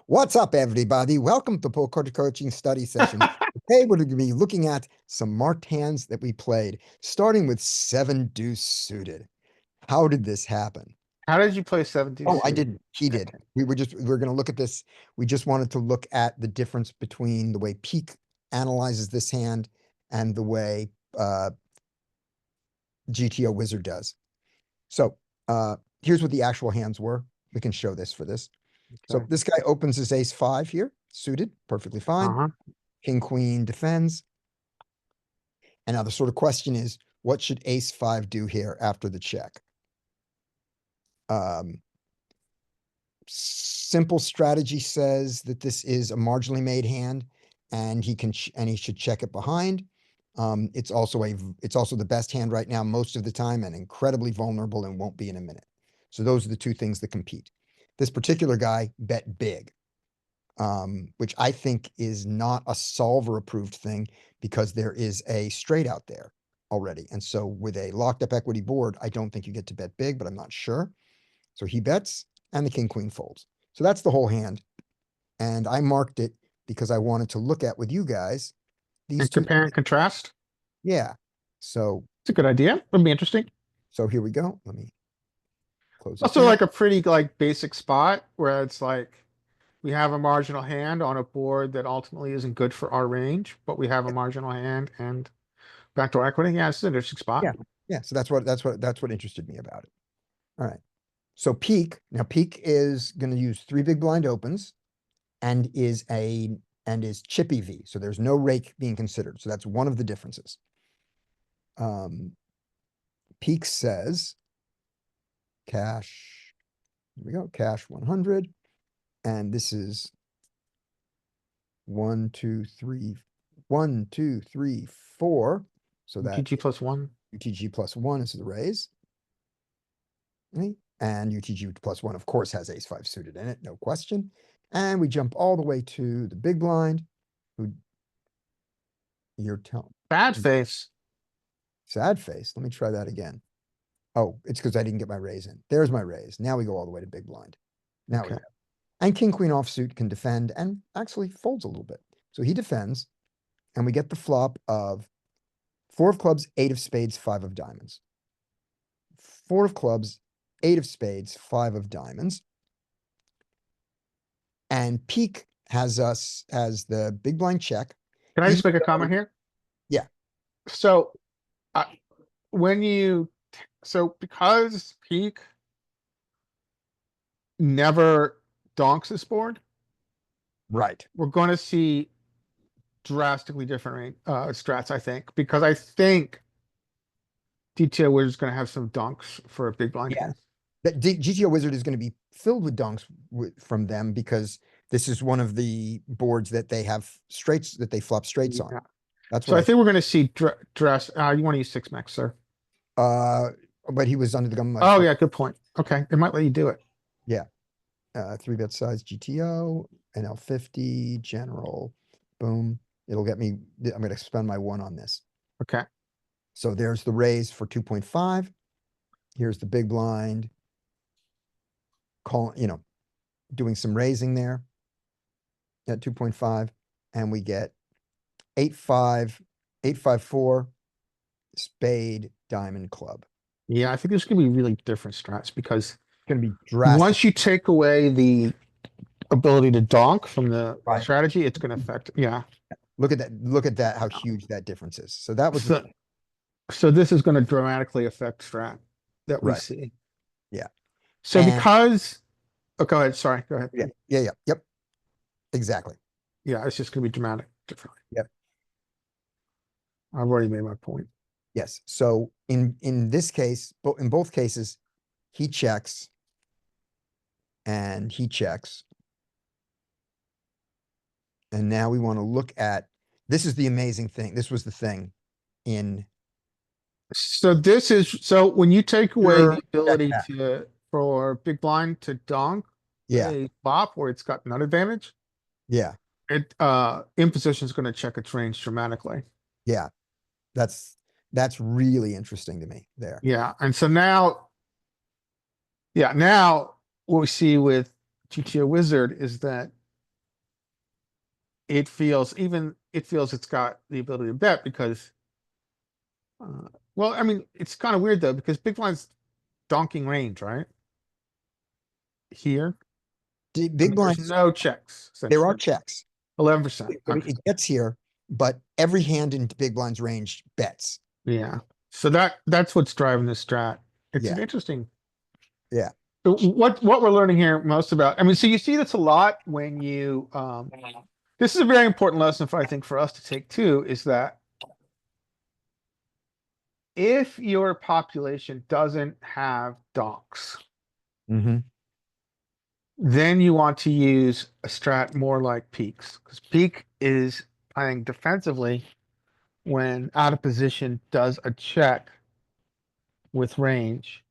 What's up, everybody? Welcome to Poker Coaching Study Session. Today, we're going to be looking at some marked hands that we played, starting with 7-deuce suited. How did this happen? How did you play 17? Oh, I didn't. He did. We were going to look at this. We just wanted to look at the difference between the way Peak analyzes this hand and the way GTO Wizard does. So here's what the actual hands were. We can show this for this. So Okay. this guy opens his ace-5 here, suited, perfectly fine. King, queen defends. And now the sort of question is, what should ace-5 do here after the check? Simple strategy says that this is a marginally made hand, and he should check it behind. It's also the best hand right now most of the time, and incredibly vulnerable and won't be in a minute. So those are the two things that compete. This particular guy bet big, which I think is not a solver approved thing because there is a straight out there already. And so with a locked up equity board, I don't think you get to bet big, but I'm not sure. So he bets and the king queen folds. So that's the whole hand. And I marked it because I wanted to look at with you guys these And two. compare and contrast. Yeah. So It's a good idea. It'll be interesting. so here we go. Let me close it Also, down. like a pretty basic spot where it's like we have a marginal hand on a board that ultimately isn't good for our range, but we have a marginal hand and backdoor equity. Yeah, it's an interesting spot. Yeah. Yeah. So that's what interested me about it. All right. So Peak is going to use 3 big blind opens and is chippy V. So there's no rake being considered. So that's one of the differences. Peak says cash. Here we go. Cash 100. And this is 1, 2, 3, 1, 2, 3, 4. So that UTG plus 1. UTG plus 1 is the raise. Okay. And UTG plus 1, of course, has ace-5 suited in it, no question. And we jump all the way to the big blind. You're telling Bad face. sad face. Let me try that again. Oh, it's because I didn't get my raise in. There's my raise. Now we go all the way to big blind. Now we Okay. go. And king queen offsuit can defend and actually folds a little bit. So he defends, and we get the flop of 4 of clubs, 8 of spades, 5 of diamonds. 4 of clubs, 8 of spades, 5 of diamonds. And Peak has us as the big blind check. Can I just make a comment here? Yeah. So because Peak never donks this board, Right. we're going to see drastically different strats, I think, because I think GTO Wizard is going to have some donks for a big blind hand. That GTO Wizard is going to be filled with donks from them because this is one of the boards that they have straights that they flop straights on. That's so what I think we're going to see dress. You want to use 6 max, sir? But he was under the gun. Oh yeah, good point. Okay, it might let you do it. Yeah. 3-bet size GTO, NL50, general, boom. It'll get me, I'm going to spend my 1 on this. Okay. So there's the raise for 2.5. Here's the big blind. Doing some raising there at 2.5. And we get 8-5, 8-5-4, spade, diamond, club. Yeah, I think there's going to be really different strats because It's going to be drastic. once you take away the ability to donk from the strategy, it's going to affect. Yeah. Look at that. Look at that. How huge that difference is. So that was so this is going to dramatically affect strat that we see. Yeah. So because go ahead. Sorry. Go ahead. Yeah. Yep. Exactly. Yeah, it's just going to be dramatic differently. Yep. I've already made my point. Yes. So in this case, in both cases, he checks and he checks. And now we want to look at, this is the amazing thing. This was the thing in. So when you take away the ability for big blind to donk a flop where it's got none advantage. Yeah. It imposition is going to check its range dramatically. Yeah. That's really interesting to me there. Yeah. And so now what we see with GTO Wizard is that it feels it's got the ability to bet because, well, I mean, it's kind of weird though, because big blind's donking range, right? Here, The I big mean, there's blinds, no checks there are essentially. checks. 11%. Okay. It gets here, but every hand in big blind's range bets. Yeah. So that's what's driving this strat. It's Yeah, an interesting. yeah. What we're learning here most about. I mean, so you see this a lot when you. This is a very important lesson for I think for us to take too. Is that if your population doesn't have donks, Mm-hmm. then you want to use a strat more like peaks because peak is playing defensively when out of position does a check with range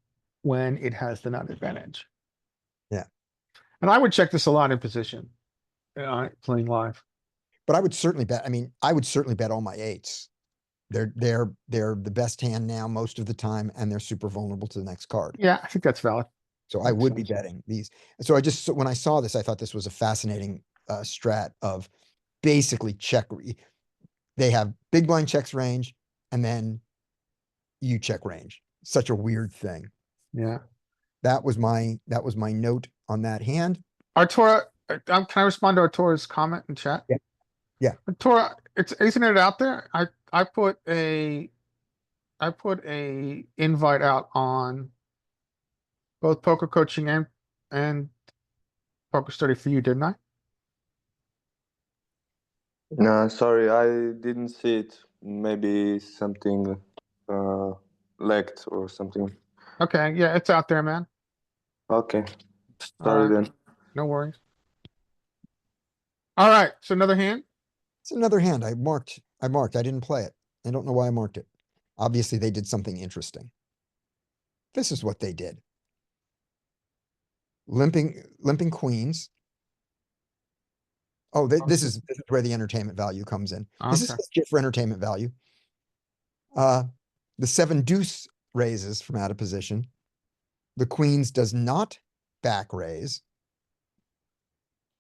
when it has the nut advantage. Yeah. And I would check this a lot in position playing live. But I would certainly bet. I mean, I would certainly bet all my eights. They're the best hand now most of the time, and they're super vulnerable to the next card. Yeah, I think that's valid. So I Makes would be sense. betting these. So I just, so when I saw this, I thought this was a fascinating strat of basically check. They have big blind checks range, and then you check range. Such a weird thing. Yeah. That was my note on that hand. Artura, can I respond to Artura's comment in chat? Yeah. Yeah. Artura, isn't it out there? I put a invite out on both poker coaching and poker study for you, didn't I? No, sorry, I didn't see it. Maybe something uh lagged or something. Okay, yeah, it's out there, man. Okay, All sorry right, then. no worries. All right, so another hand. It's another hand I marked. I didn't play it. I don't know why I marked it. Obviously, they did something interesting. This is what they did. Limping queens. Oh, this is where the entertainment value comes in. This is Okay. just for entertainment value. The 7 deuce raises from out of position. The queens does not back raise.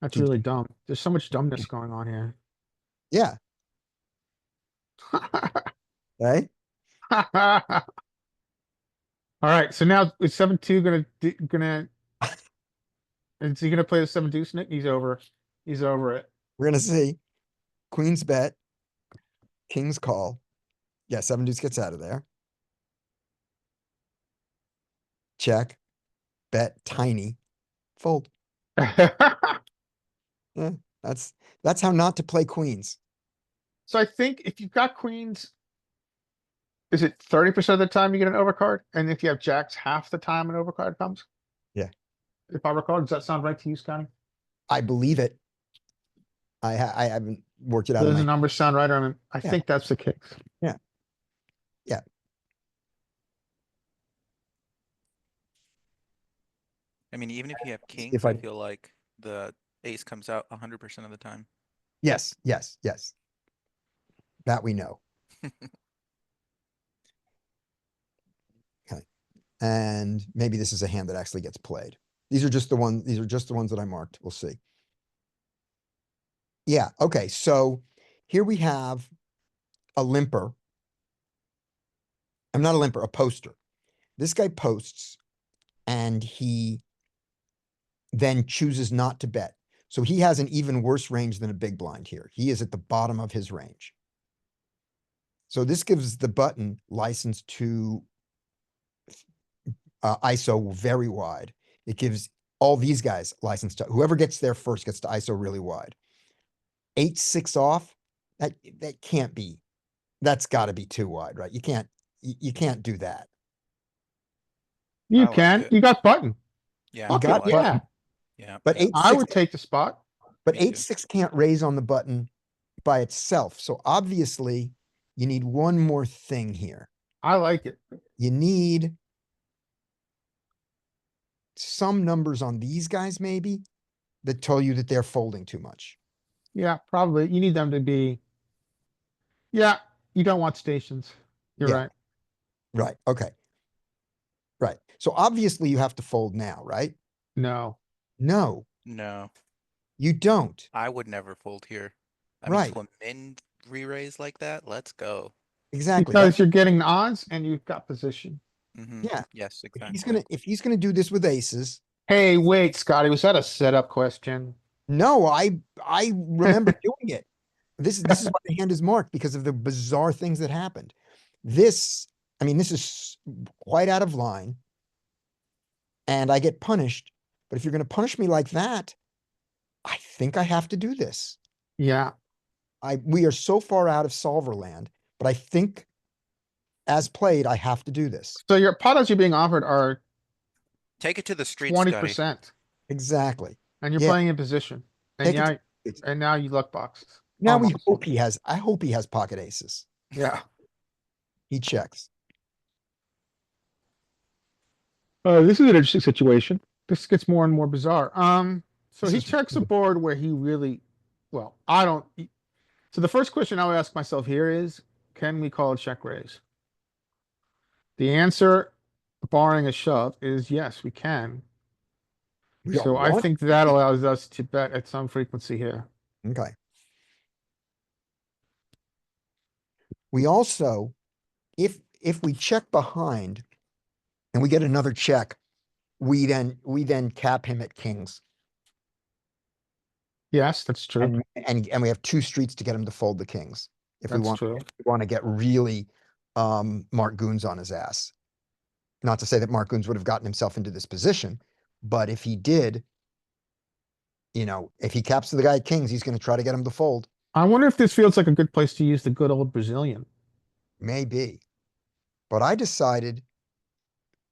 That's really dumb. There's so much dumbness going on here. Yeah, right. All right, so now is 7-2 gonna is he gonna play the 7 deuce, Nick? He's over. He's over it. We're gonna see. Queens bet. Kings call. Yeah, 7 deuce gets out of there. Check. Bet tiny. Fold. Yeah, that's how not to play queens. So I think if you've got queens, is it 30% of the time you get an overcard? And if you have jacks, half the time an overcard comes? Yeah. If I recall, does that sound right to you, Scotty? I believe it. I haven't worked it out in Does the my numbers sound right? I mean, I Yeah. think that's the case. Yeah. Yeah. I mean, even if you have kings, If I I feel like the ace comes out 100% of the time. Yes, yes, yes. That we know. Okay. And maybe this is a hand that actually gets played. These are just the ones that I marked. We'll see. Yeah, okay. So here we have a limper. I'm not a limper, a poster. This guy posts and he then chooses not to bet. So he has an even worse range than a big blind here. He is at the bottom of his range. So this gives the button license to ISO very wide. It gives all these guys license to, whoever gets there first gets to ISO really wide. 8-6 off, that can't be, that's gotta be too wide, right? You can't do that. You like can. it. You got button. Yeah, Fuck got it, I like yeah. it. Yeah. But yeah. 8-6, I would take the spot. but Me too. 8-6 can't raise on the button by itself. So obviously you need one more thing here. I like it. You need some numbers on these guys maybe that tell you that they're folding too much. Yeah, probably. You need them to be. Yeah, you don't want stations. You're Yeah. right. Right. Okay. Right. So obviously you have to fold now, right? No. No, No, you don't. I would never fold here. I mean, Right, to a min re-raise like that, let's go. exactly. Because you're getting odds and you've got position. Yeah, Yes, if he's exactly. gonna, if he's gonna do this with aces, Hey, wait, Scotty, was that a setup question? no, I remember doing it. This is why the hand is marked because of the bizarre things that happened. This, I mean, this is quite out of line. And I get punished. But if you're gonna punish me like that, I think I have to do this. Yeah. We are so far out of solver land, but I think as played, I have to do this. So your pot odds you're being offered are Take it to the street, Scotty. 20%, Exactly. and you're Yeah, playing in position. And take it. yeah, and now you luck boxes. Now we Almost. hope he has, I hope he has pocket aces. Yeah. He checks. This is an interesting situation. This gets more and more bizarre. So This he is checks a board where he really, well, I don't. So the first question I would ask myself here is, can we call a check raise? The answer, barring a shove, is yes, we can. We got So I one. think that allows us to bet at some frequency here. Okay. We also, if we check behind and we get another check, we then cap him at kings. Yes, that's true. And we have two streets to get him to fold the kings. If That's true. we want to get really Mark Goons on his ass. Not to say that Mark Goons would have gotten himself into this position, but if he did, you know, if he caps to the guy at kings, he's going to try to get him to fold. I wonder if this feels like a good place to use the good old Brazilian. Maybe. But I decided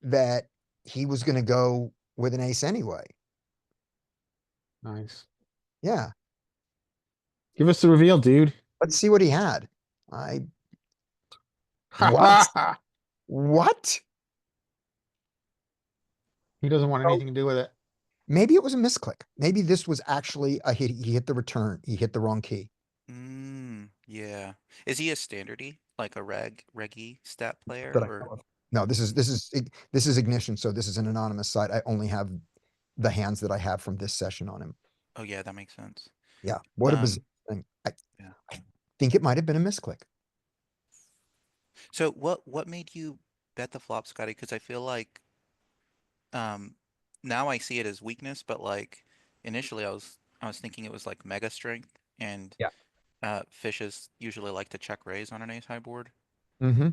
that he was going to go with an ace anyway. Nice. Yeah. Give us the reveal, dude. Let's see what he had. What? What? He doesn't want Oh. anything to do with it. Maybe it was a misclick. Maybe this was actually a hit. He hit the return. He hit the wrong key. Yeah. Is he a standardy, like a reggy stat player, That I or know of. No, this is ignition. So this is an anonymous site. I only have the hands that I have from this session on him. oh yeah, that makes sense. Yeah. What a Um, bizarre thing. yeah. I think it might have been a misclick. So what made you bet the flop, Scotty? Because I feel like now I see it as weakness, but like initially I was thinking it was like mega strength, and Yeah. fishes usually like to check raise on an ace high board. Mm-hmm.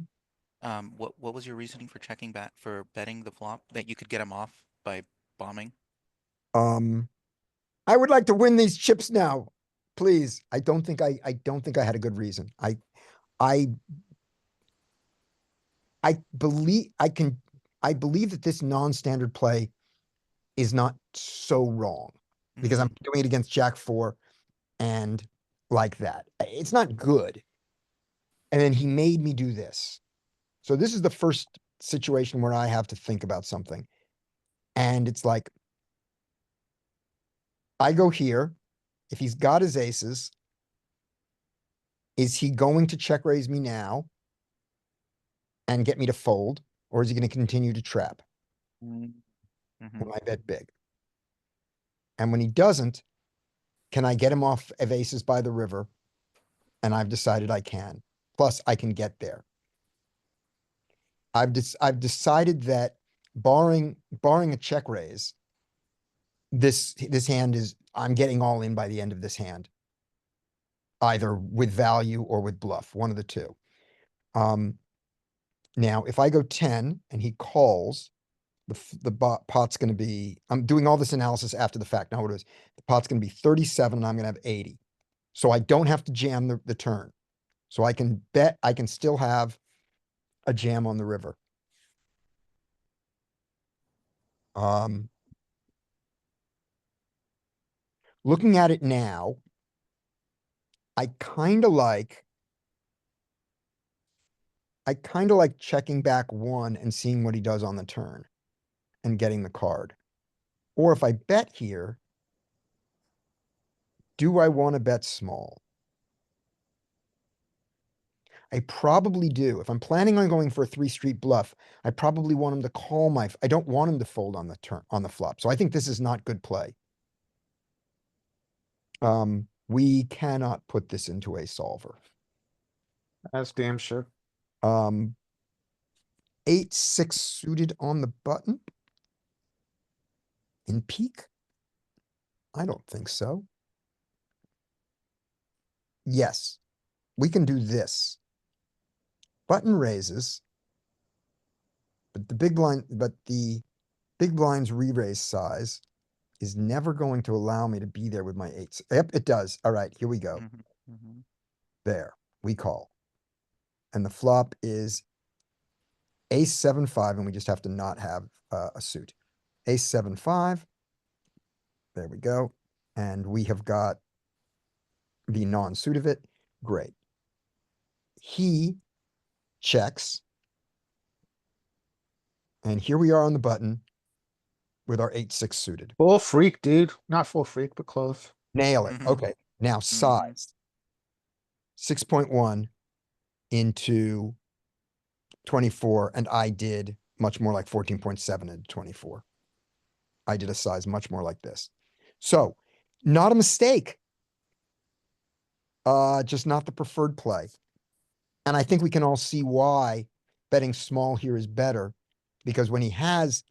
What was your reasoning for checking back for betting the flop that you could get him off by bombing? I would like to win these chips now, please. I don't think I had a good reason. I believe I believe that this non-standard play is not so wrong because I'm doing it against Jack 4 and like that. It's not good. And then he made me do this. So this is the first situation where I have to think about something. And it's like, I go here. If he's got his aces, is he going to check raise me now and get me to fold? Or is he going to continue to trap Mhm. when I bet big? And when he doesn't, can I get him off of aces by the river? And I've decided I can. Plus, I can get there. I've decided that barring a check raise, this hand is, I'm getting all in by the end of this hand, either with value or with bluff, one of the two. Now, if I go 10 and he calls, the pot's going to be, I'm doing all this analysis after the fact. Now what it is, the pot's going to be 37 and I'm going to have 80. So I don't have to jam the turn. So I can bet I can still have a jam on the river. Looking at it now, I kind of like checking back one and seeing what he does on the turn and getting the card. Or if I bet here, do I want to bet small? I probably do. If I'm planning on going for a 3-street bluff, I probably want him to call I don't want him to fold on the turn, on the flop. So I think this is not good play. We cannot put this into a solver. That's damn sure. 8-6 suited on the button. In peak? I don't think so. Yes, we can do this. Button raises. But the big blind's re-raise size is never going to allow me to be there with my eights. Yep, it does. All right, here we go. There, we call. And the flop is ace 7-5, and we just have to not have a suit. Ace 7-5. There we go. And we have got the non-suit of it. Great. He checks. And here we are on the button with our 8-6 suited. Full freak, dude. Not full freak, but close. Nail it. Mhm. Okay. Now size. 6.1 into 24, and I did much more like 14.7 into 24. I did a size much more like this. So, not a mistake. Just not the preferred play. And I think we can all see why betting small here is better, because when he has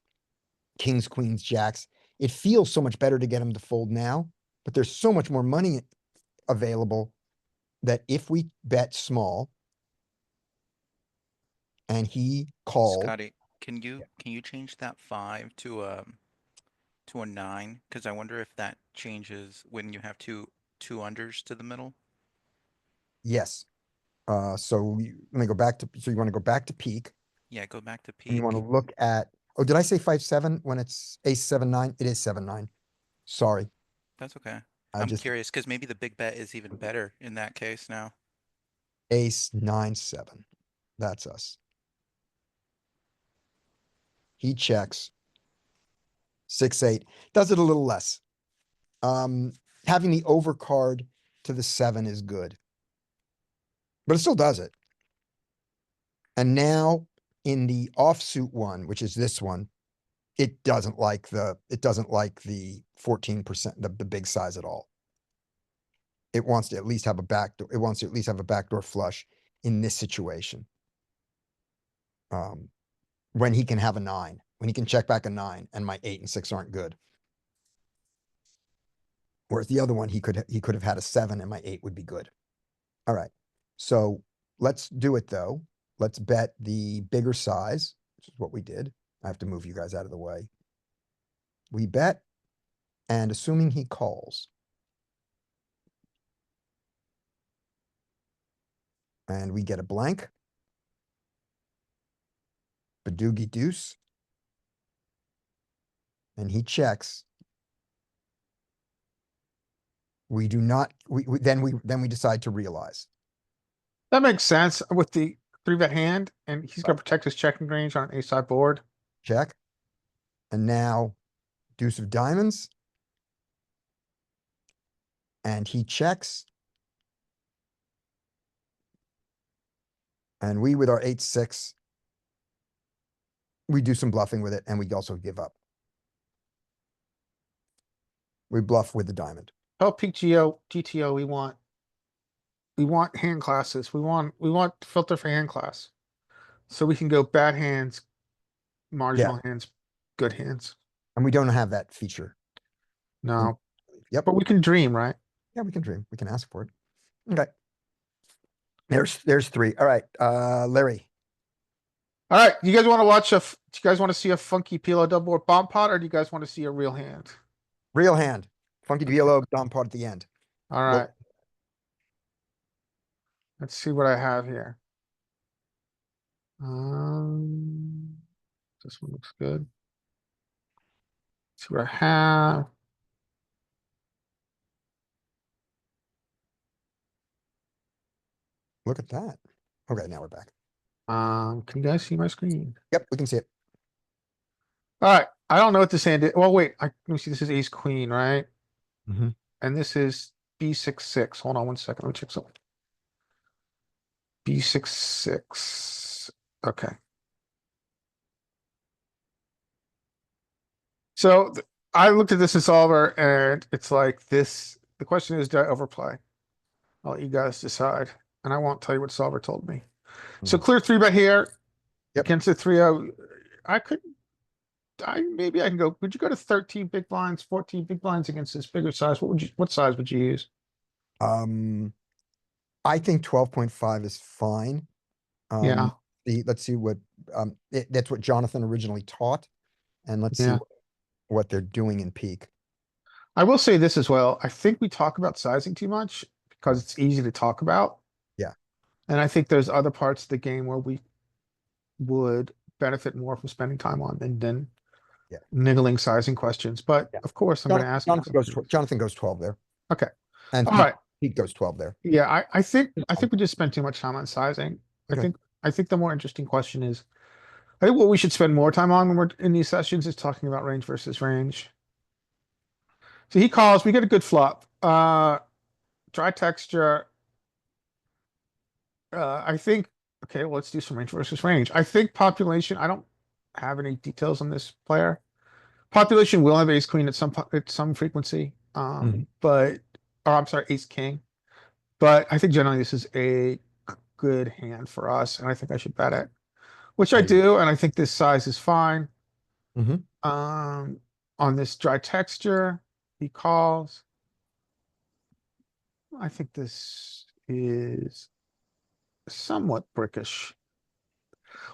kings, queens, jacks, it feels so much better to get him to fold now, but there's so much more money available that if we bet small and he calls, Scotty, can you change that 5 to a 9? Because I wonder if that changes when you have two unders to the middle. yes. So let me go back to, so you want to go back to peak Yeah, go back to and you peak. want to look at, oh, did I say 5-7 when it's ace 7-9? It is 7-9. Sorry. That's okay. I I'm just curious because maybe the big bet is even better in that case now. ace 9-7. That's us. He checks 6-8, does it a little less. Having the overcard to the 7 is good, but it still does it. And now in the offsuit one, which is this one, it doesn't like the 14%, the big size at all. It wants to at least have a backdoor. It wants to at least have a backdoor flush in this situation. When he can have a 9, when he can check back a 9 and my 8 and 6 aren't good. Whereas the other one, he could have had a 7 and my 8 would be good. All right. So let's do it though. Let's bet the bigger size, which is what we did. I have to move you guys out of the way. We bet, and assuming he calls. And we get a blank. Badoogie deuce. And he checks. We do not, then we decide to realize. That makes sense with the 3-bet hand, and he's gonna protect his checking range on an ace-side board. Check. And now deuce of diamonds. And he checks. And we, with our 8-6, we do some bluffing with it, and we also give up. We bluff with the diamond. Help peak GTO, we want hand classes. We want to filter for hand class. So we can go bad hands, marginal hands, good hands. And we don't have that feature. No, Yep. but we can dream, right? Yeah, we can dream. We can ask for it. Okay. There's 3. All right. Larry. All right, you guys want to watch do you guys want to see a funky PLO double or bomb pot, or do you guys want to see a real hand? Real hand. Funky DLO, Dom part at the end. All Well- right. Let's see what I have here. This one looks good. See what I have. Look at that. Okay, now we're back. Can you guys see my screen? Yep, we can see it. All right, I don't know what this hand is. Well, wait, let me see. This is ace queen, right? Mhm. And this is B6-6. Hold on one second. Let me check something. B6-6. Okay. So I looked at this in solver, and it's like this The question is, do I overplay? I'll let you guys decide, and I won't tell you what solver told me. So clear 3-bet here. Yep. Against the 3-0. Maybe I can go. Would you go to 13 big blinds, 14 big blinds against this bigger size? What size would you use? I think 12.5 is fine. Yeah. Let's see what, that's what Jonathan originally taught. And let's see Yeah. what they're doing in peak. I will say this as well. I think we talk about sizing too much because it's easy to talk about. Yeah. And I think there's other parts of the game where we would benefit more from spending time on than Yeah. niggling sizing questions. But Yeah. of course, I'm going to ask you. Jonathan goes 12 there. Okay. And All right. Pete goes 12 there. Yeah, I think we just spent too much time on sizing. Okay. I think the more interesting question is, I think what we should spend more time on when we're in these sessions is talking about range versus range. So he calls, we get a good flop. Dry texture. I think, okay, well, let's do some range versus range. I think population, I don't have any details on this player. Population will have ace queen at some frequency. But, or I'm sorry, ace king. But I think generally this is a good hand for us, and I think I should bet it. Which I do, and I think this size is fine. On this dry texture, he calls. I think this is somewhat brickish.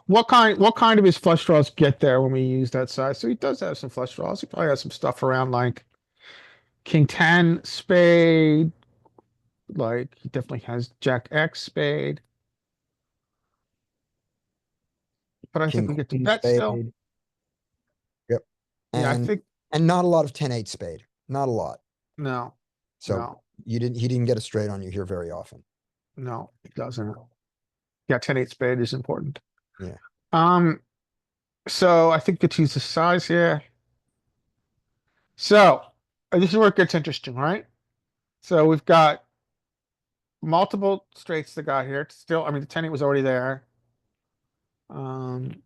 What kind of his flush draws get there when we use that size? So he does have some flush draws. He probably has some stuff around like King 10 spade. Like he definitely has Jack X spade. But I think we get to bet still. Yep. Yeah, I think. And not a lot of 10-8 spade. Not a lot. No. So no. he didn't get a straight on you here very often. No, it doesn't. Yeah, 10-8 spade is important. Yeah. So I think it's use the size here. So this is where it gets interesting, right? So we've got multiple straights that got here. Still, I mean, the 10-8 was already there. And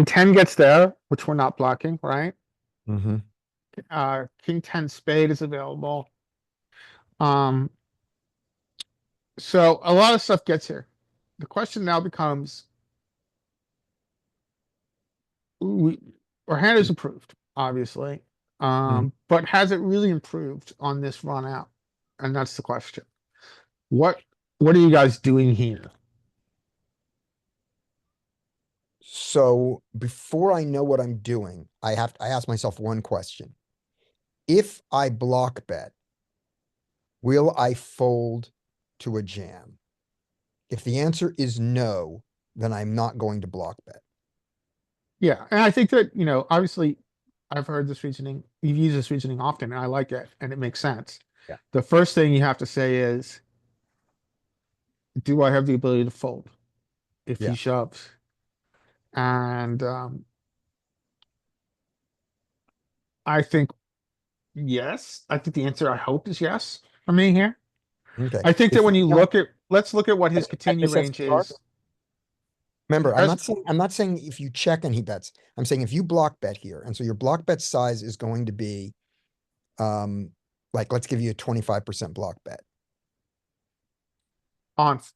10 gets there, which we're not blocking, right? King 10 spade is available. So a lot of stuff gets here. The question now becomes, our hand is improved, obviously. But has it really improved on this run out? And that's the question. What are you guys doing here? So before I know what I'm doing, I ask myself one question. If I block bet, will I fold to a jam? If the answer is no, then I'm not going to block bet. Yeah, and I think that, obviously I've heard this reasoning, you've used this reasoning often, and I like it, and it makes sense. Yeah. The first thing you have to say is, do I have the ability to fold if he shoves? And I think yes. I think the answer, I hope, is yes for me here. Okay. I think that when you let's look at what his continue range is. Remember, I'm not saying if you check and he bets. I'm saying if you block bet here, and so your block bet size is going to be, like, let's give you a 25% block bet.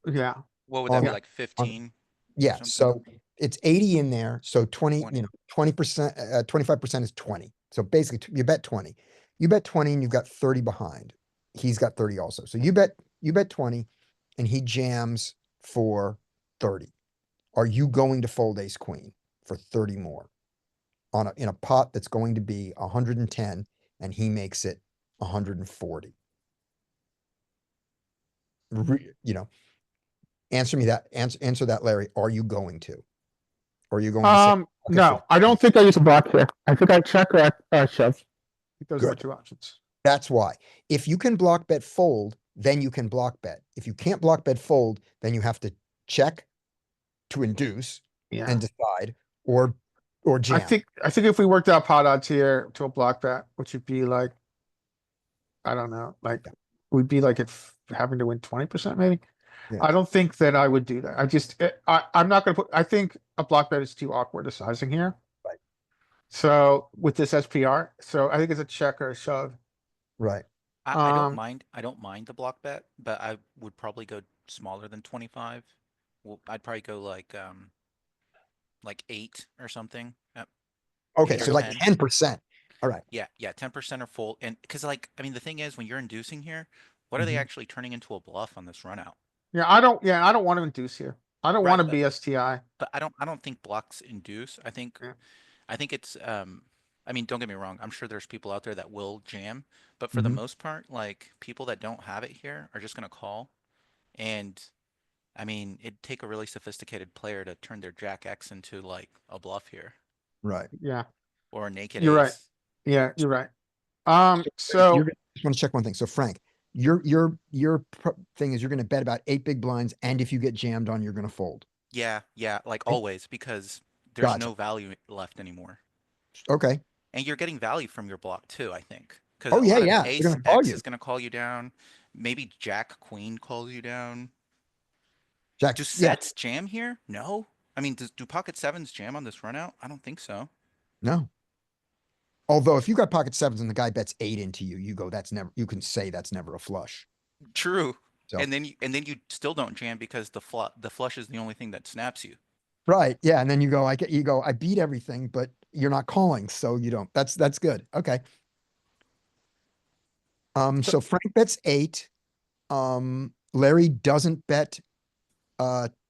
Yeah. What would that be, like 15? Yeah, so it's 80 in there, so 20, 20%, 25% is 20. So basically you bet 20. You bet 20 and you've got 30 behind. He's got 30 also. So you bet 20 and he jams for 30. Are you going to fold ace queen for 30 more in a pot that's going to be 110 and he makes it 140? Answer me that. Answer that, Larry. Are you going to? Or are you going to say, okay, no, I don't think I use a block here. I think I check or shove. I think those are my two options. That's why. If you can block bet fold, then you can block bet. If you can't block bet fold, then you have to check to induce and decide or jam. I think if we worked out pot odds here to a block bet, which would be like, I don't know, like we'd be like if having to win 20% maybe. Yeah. I don't think that I would do that. I'm not going to put, I think a block bet is too awkward a sizing here. Right. So with this SPR, so I think it's a check or a shove. Right. I don't Um, mind. I don't mind the block bet, but I would probably go smaller than 25. Well, I'd probably go like 8 or something. Okay, 8 or so like 10. 10%. All right. Yeah, yeah, 10% or full. And because like I mean the thing is when you're inducing here, what are they Mhm. actually turning into a bluff on this run out? yeah, I don't want to induce here. I don't want Right, to be STI. but I don't think blocks induce. Yeah. I think it's I mean don't get me wrong, I'm sure there's people out there that will jam, but for the Mhm. most part, like people that don't have it here are just gonna call. And I mean, it'd take a really sophisticated player to turn their Jack X into like a bluff here Right. Yeah, or a naked you're right. ace. Yeah, you're right. You're So gonna, just want to check one thing. So Frank, your thing is you're going to bet about 8 big blinds, and if you get jammed on, you're going to fold. Yeah, yeah, like Okay? always, because there's Gotcha. no value left anymore. Okay. And you're getting value from your block too, I think. Because Oh a yeah, lot of yeah. They're ace going to call X you. is gonna call you down. Maybe Jack Queen calls you down. Do Jack. Yeah. sets jam here? No. I mean, do pocket sevens jam on this run out? I don't think so. No. Although if you got pocket sevens and the guy bets 8 into you, you go, that's never, you can say that's never a flush. True. So, And then you still don't jam because the flush is the only thing that snaps you. right. Yeah. And then you go, I beat everything, but you're not calling. So you don't, that's good. Okay. so So Frank bets 8. Larry doesn't bet,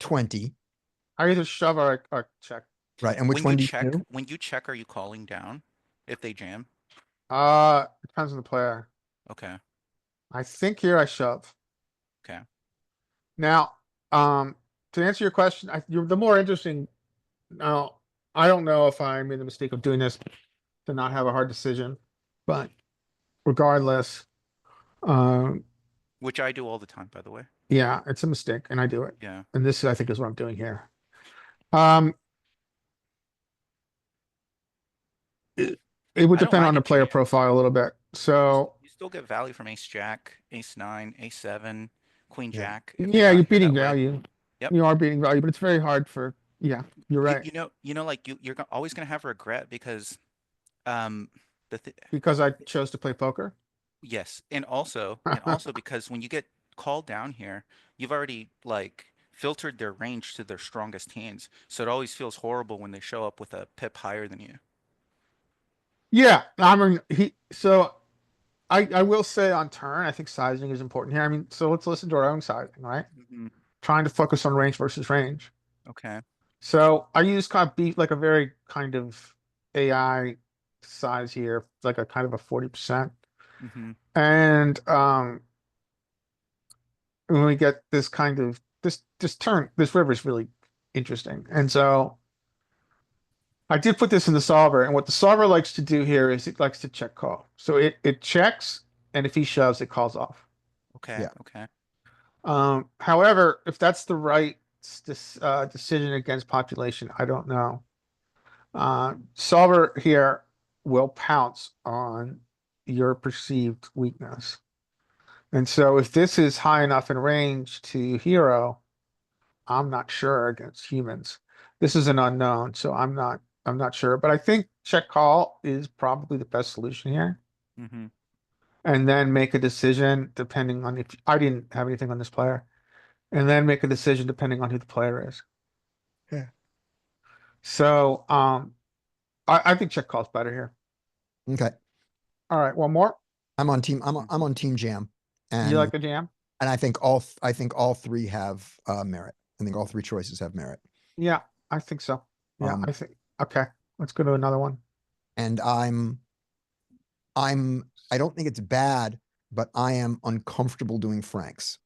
20. I either shove or check. Right. And which one do you do? When you check, are you calling down if they jam? Depends on the player. Okay. I think here I shove. Okay. Now, to answer your question, you're the more interesting. Now, I don't know if I made the mistake of doing this to not have a hard decision, but regardless, um, Which I do all the time, by the way. yeah, it's a mistake, and I do it. Yeah. And this, I think, is what I'm doing here. Um, it, it would I don't depend on mind the a player jam. profile a little bit. So, You still get value from ace jack, ace nine, ace seven, queen Yeah. jack if they yeah, got you're here beating that way. value. Yep. You are beating value, but it's very hard for, yeah, you're right. Like always gonna have regret because um the th Because I chose to play poker. yes, and also because when you get called down here, you've already like filtered their range to their strongest hands, so it always feels horrible when they show up with a pip higher than you. Yeah, I mean, so I will say on turn, I think sizing is important here. I mean, so let's listen to our own sizing, right? Hmm. Trying to focus on range versus range. Okay. So I use kind of beat like a very kind of AI size here, like a kind of a 40%. Hmm. And when we get this kind of this river is really interesting. And so I did put this in the solver, and what the solver likes to do here is it likes to check call. So it checks, and if he shoves, it calls off. Okay. Yeah. Okay. However, if that's the right decision against population, I don't know. Solver here will pounce on your perceived weakness. And so if this is high enough in range to hero, I'm not sure against humans. This is an unknown, so I'm not sure. But I think check call is probably the best solution here. Hmm. And then make a decision depending on if I didn't have anything on this player. And then make a decision depending on who the player is. Yeah. So I think check call's better here. Okay. All right, one more. I'm on team jam, You and like the jam? I think all three have, merit. I think all three choices have merit. Yeah, I think so. Yeah, Um, I think okay. Let's go to another one. And I don't think it's bad, but I am uncomfortable doing Franks.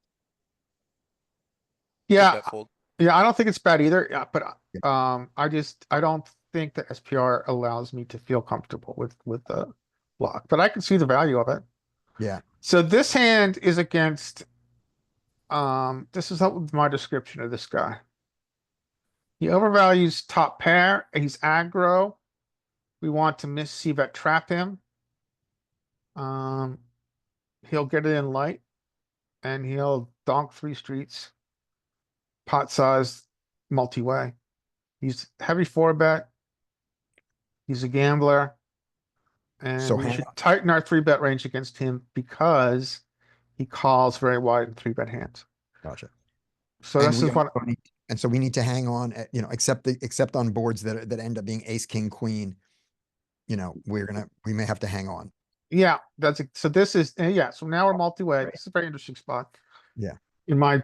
Good Yeah, bet fold. yeah, I don't think it's bad either. Yeah, but Yeah. I don't think the SPR allows me to feel comfortable with the block, but I can see the value of it. Yeah. So this hand is against this is my description of this guy. He overvalues top pair, he's aggro. We want to miss c-bet trap him. He'll get it in light and he'll donk 3 streets, pot size, multi-way. He's heavy 4-bet. He's a gambler. And So we hang should on. tighten our 3-bet range against him because he calls very wide in 3-bet hands. Gotcha. So And this we is what, also need, and so we need to hang on, except on boards that end up being ace, king, queen. We may have to hang on. yeah, so this is, yeah, so now we're multi-way. This is a very interesting spot. Yeah. In my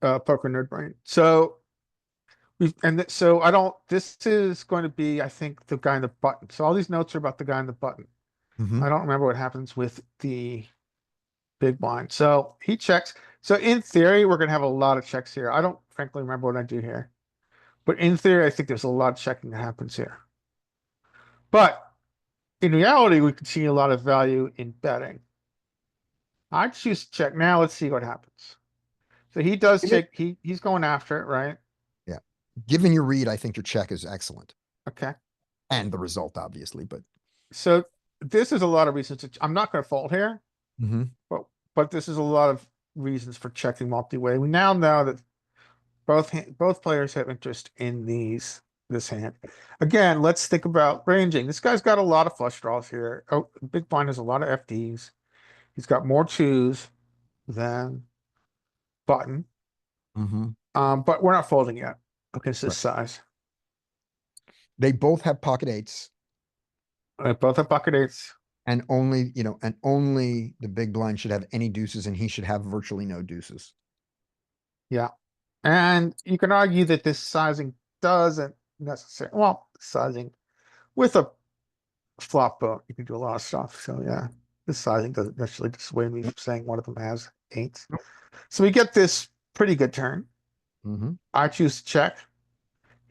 poker nerd brain. So so I don't, this is going to be, I think, the guy in the button. So all these notes are about the guy in the button. Mhm. I don't remember what happens with the big blind. So he checks. So in theory, we're going to have a lot of checks here. I don't frankly remember what I do here. But in theory, I think there's a lot of checking that happens here. But in reality, we can see a lot of value in betting. I choose to check. Now let's see what happens. So he does Give it- take, he's going after it, right? Yeah. Given your read, I think your check is excellent. Okay. And the result, obviously, but So this is a lot of reasons I'm not going to fold here, Mhm. but this is a lot of reasons for checking multi-way. We now know that both players have interest in this hand. Again, let's think about ranging. This guy's got a lot of flush draws here. Oh, big blind has a lot of FDs. He's got more twos than button. Mhm. But we're not folding yet against this Right. size. They both have pocket eights, Both have pocket eights. and only the big blind should have any deuces, and he should have virtually no deuces. Yeah. And you can argue that this sizing doesn't necessarily, well, sizing with a flop boat, you can do a lot of stuff. So yeah, this sizing doesn't necessarily dissuade me from saying one of them has eights. So we get this pretty good turn. Mm-hmm. I choose to check.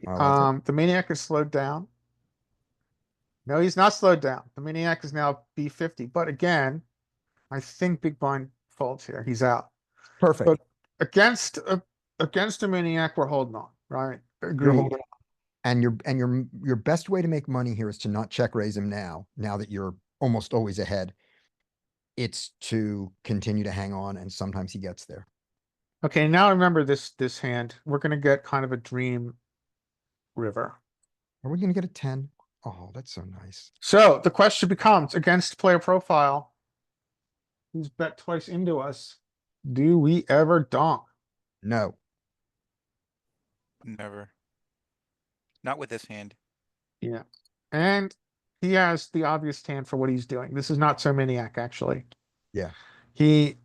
I like it. The maniac is slowed down. No, he's not slowed down. The maniac is now B50. But again, I think big blind folds here. He's out. Perfect. But against a maniac, we're holding on, right? You're Agreed. holding, and your best way to make money here is to not check raise him now that you're almost always ahead. It's to continue to hang on, and sometimes he gets there. Okay, now remember this hand. We're gonna get kind of a dream river. Are we gonna get a 10? Oh, that's so nice. So the question becomes, against player profile, who's bet twice into us, do we ever donk? No. Never. Not with this hand. Yeah. And he has the obvious hand for what he's doing. This is not so maniac, actually. Yeah. I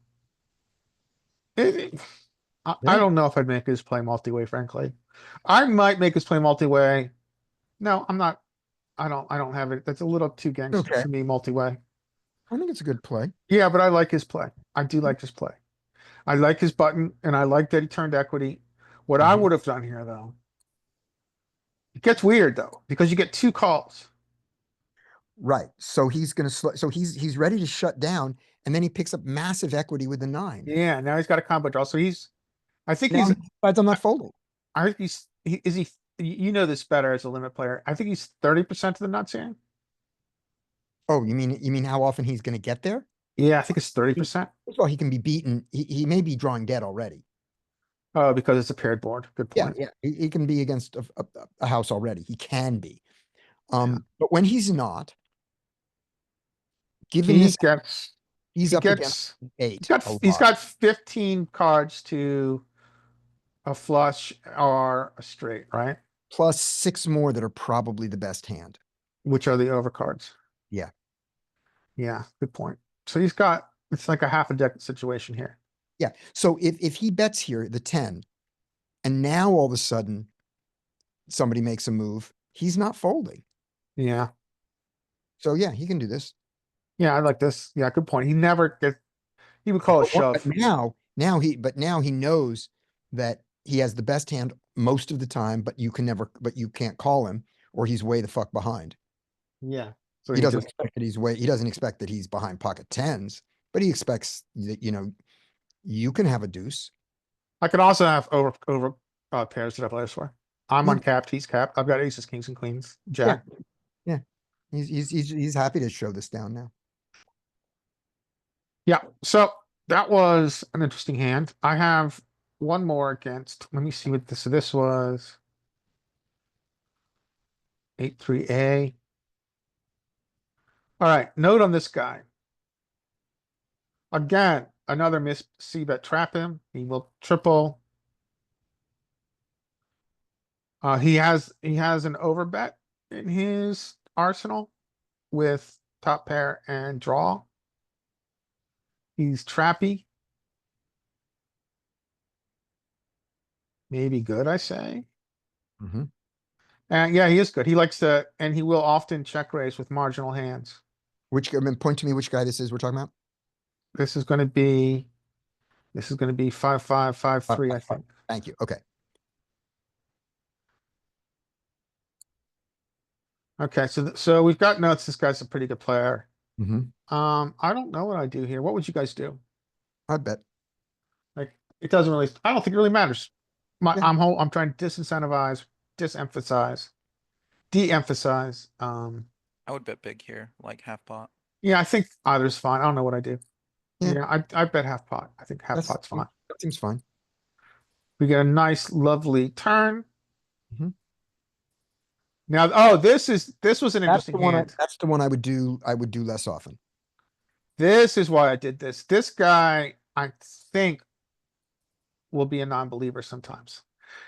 Yeah. don't know if I'd make his play multi-way, frankly. I might make his play multi-way. No, I'm not. I don't have it. That's a little too gangster Okay. for me, multi-way. I think it's a good play. Yeah, but I like his play. I do like his play. I like his button, and I like that he turned equity. What I Mhm. would have done here, though, it gets weird, though, because you get two calls. Right. So he's gonna so he's ready to shut down, and then he picks up massive equity with the 9. Yeah, now he's got a combo draw. So I think Now he decides I'm not folding. I think you know this better as a limit player. I think he's 30% of the nuts here. Oh, you mean how often he's gonna get there? Yeah, I think it's 30%. First of all, he can be beaten. He may be drawing dead already. Oh, because it's a paired board. Good point. Yeah. He can be against a house already. He can be. But when he's not, given He this, gets he's he up against gets 8 a he's lot, got 15 cards to a flush or a straight, right? plus 6 more that are probably the best hand. Which are the overcards. Yeah. Yeah, good point. So it's like a half a deck situation here. Yeah. So if he bets here the 10, and now all of a sudden somebody makes a move, he's not folding. Yeah. So yeah, he can do this. Yeah, I like this. Yeah, good point. He would call a But shove. now he knows that he has the best hand most of the time, but you can't call him, or he's way the fuck behind. Yeah. So He doesn't expect that he doesn't expect that he's behind pocket 10s, but he expects that, you can have a deuce. I could also have over pairs that I've played for. I'm Yeah. uncapped, he's capped. I've got aces, kings, and queens. Yeah. Jack. Yeah. He's happy to show this down now. Yeah. So that was an interesting hand. I have one more against. Let me see what this. So this was 8-3A. Alright, note on this guy. Again, another miss c-bet trap him. He will triple. He has an overbet in his arsenal with top pair and draw. He's trappy. Maybe good, I say. Mhm. And yeah, he is good. He likes to, and he will often check raise with marginal hands. I mean, point to me which guy this is we're talking about. This is gonna be, 5-5, 5-3, I think. Thank you. Okay. Okay, so we've got notes. This guy's a pretty good player. Hmm. I don't know what I do here. What would you guys do? I bet. Like, it doesn't really, I don't think it really matters. Yeah. I'm trying to disincentivize, de-emphasize. I would bet big here, like half pot. Yeah, I think either's fine. I don't know what I do. Yeah. Yeah, I bet half pot. I think half pot's fine. That seems fine. We get a nice, lovely turn. Mhm. Now, oh, this was an That's the interesting one. hand. That's the one I would do. I would do less often. This is why I did this. This guy, I think, will be a non-believer sometimes.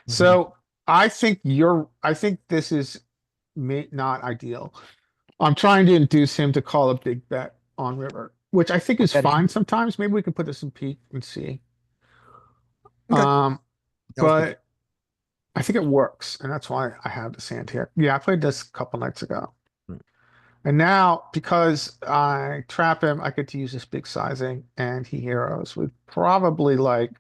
Mhm. So I think this is not ideal. I'm trying to induce him to call a big bet on river, which I think is Betting. fine sometimes. Maybe we can put this in peak and see. Okay. Um, That was good. but I think it works, and that's why I have this hand here. Yeah, I played this a couple nights ago. Right. And now, because I trap him, I get to use this big sizing, and he heroes with probably like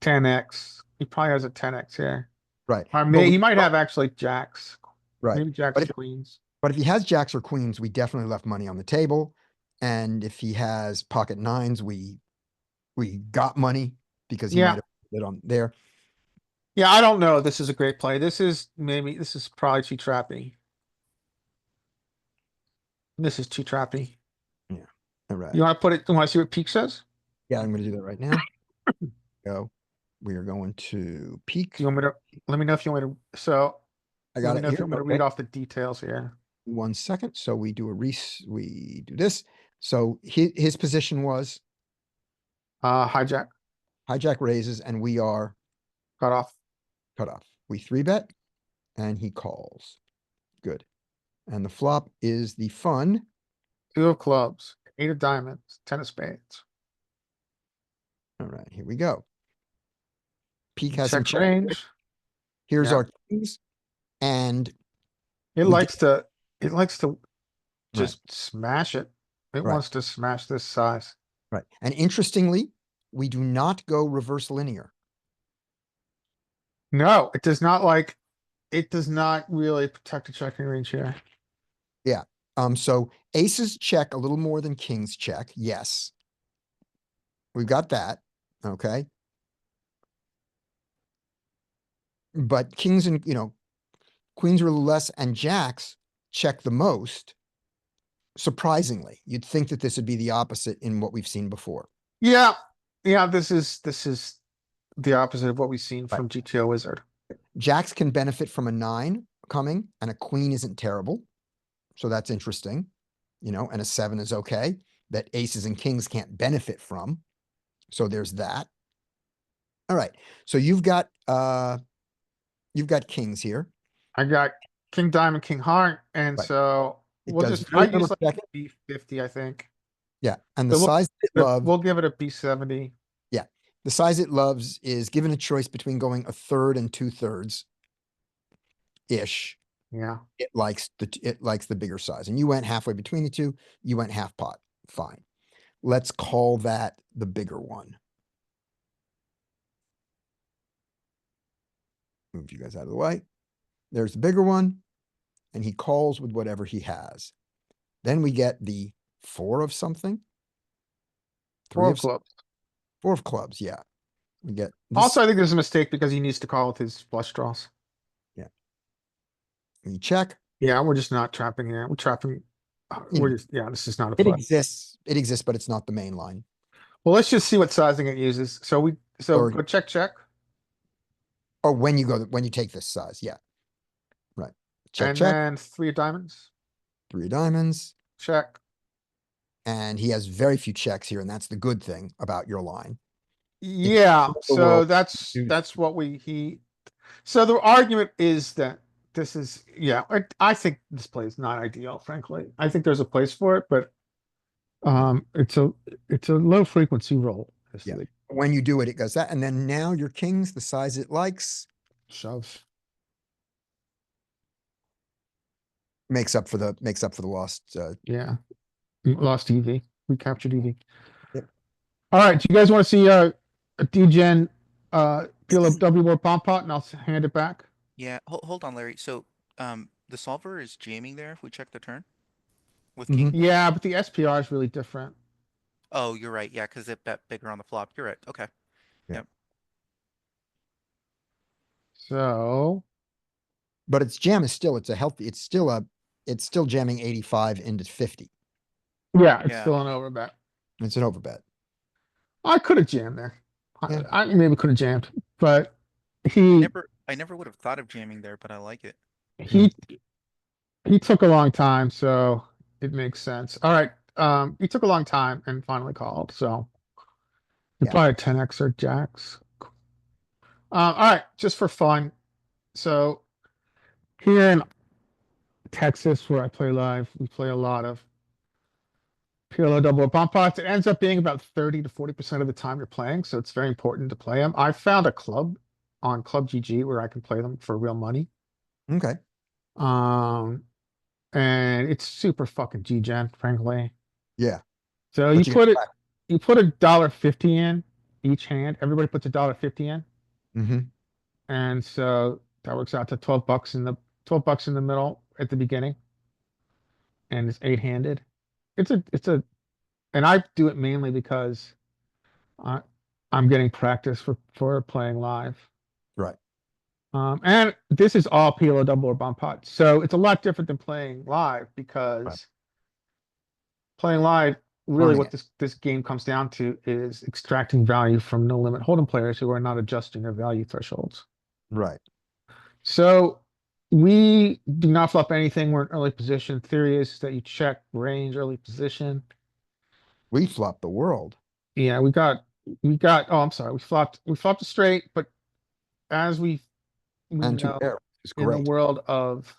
10x. He probably has a 10x here. Right. He might have actually jacks. Right. Maybe jacks But and if- queens. But if he has jacks or queens, we definitely left money on the table. And if he has pocket nines, we got money because he Yeah. might have lit on there. Yeah, I don't know. This is a great play. This is probably too trappy. This is too trappy. Yeah. All right. You want to put it? You want to see what peak says? Yeah, I'm going to do that right now. Go. We are going to peak. Do you want me to? Let me know if you want me to. So I let got me it know if you here. want me to Okay. read off the details here. 1 second. So we do we do this. So his position was Hijack, hijack raises, and we are cut off. cut off. We 3-bet, and he calls. Good. And the flop is the fun. 2 of clubs, 8 of diamonds, 10 of spades. All right, here we go. Peak has some Check range. Here's Yeah. our kings, and It we likes to. It likes to Right. just smash it. It Right. wants to smash this size. right. And interestingly, we do not go reverse linear. No, it does not like. It does not really protect the checking range here. So aces check a little more than kings check. Yes. We've got that. Okay. But kings and, queens are a little less, and jacks check the most. Surprisingly, you'd think that this would be the opposite in what we've seen before. Yeah, yeah. This is the opposite of what we've seen from GTO Wizard. Jacks can benefit from a 9 coming, and a queen isn't terrible. So that's interesting, and a 7 is okay, that aces and kings can't benefit from. So there's that. All right. So you've got kings here. I got King Diamond, King Heart, and Right. so It we'll does just very I use little like checking. B50, I think. Yeah. And the So size it loves, We'll give it a B70. the size it loves is given a choice between going a third and 2/3 ish. Yeah. It likes the bigger size. And you went halfway between the two. You went half pot. Fine. Let's call that the bigger one. Move you guys out of the way. There's the bigger one. And he calls with whatever he has. Then we get the 4 of something. 4 of clubs. 4 of clubs. Yeah. We get this. Also, I think there's a mistake because he needs to call with his flush draws. We check. Yeah, we're just not trapping here. We're trapping. This is not a It play. exists, but it's not the main line. Well, let's just see what sizing it uses. So Or- go check. Or when you take this size. Yeah. Right. Check, And check. then 3 of diamonds. 3 of diamonds. Check. and he has very few checks here, and that's the good thing about your line. Yeah, the so world that's what so the argument is that this is, yeah, I think this play is not ideal, frankly. I think there's a place for it, but it's a low frequency roll. Is Yeah. the When you do it, it goes that, and then now your king's the size it likes, shove. makes up for the lost. Yeah, we lost EV. We captured EV. Yep. All right, do you guys want to see a DGen PLW or bomb pot, and I'll hand it back? Yeah, hold on, Larry. So, the solver is jamming there if we check the turn with Mhm. king. Yeah, but the SPR is really different. Oh, you're right. Yeah, because it bet bigger on the flop. You're right. Okay. So But its jam is still, it's still jamming 85 into 50. yeah, it's Yeah. still an overbet. It's an overbet. I could have jammed there. Yeah. I maybe could have jammed, but he I never would have thought of jamming there, but I like it. he he took a long time, so it makes sense. All right. He took a long time and finally called, so he Yeah. probably had 10x or jacks. All right, just for fun. So here in Texas, where I play live, we play a lot of PLO double or bomb pots. It ends up being about 30 to 40% of the time you're playing, so it's very important to play them. I found a club on Club GG where I can play them for real money. Okay. And it's super fucking G-Gen, frankly. Yeah. So But you you put $1.50 in each hand. Everybody puts $1.50 in. Mm-hmm. And so that works out to $12 in the middle at the beginning. And it's 8-handed. And I do it mainly because I'm getting practice for playing live. Right. And this is all PLO double or bomb pot. So it's a lot different than playing live because playing live, really Learning what this game comes down to is extracting value from no limit hold'em players who are not adjusting their value thresholds. Right. So we do not flop anything. We're in early position. Theory is that you check range, early position. We flopped the world. Yeah, oh, I'm sorry. We flopped a straight, but as we And two know pair is in the great. world of,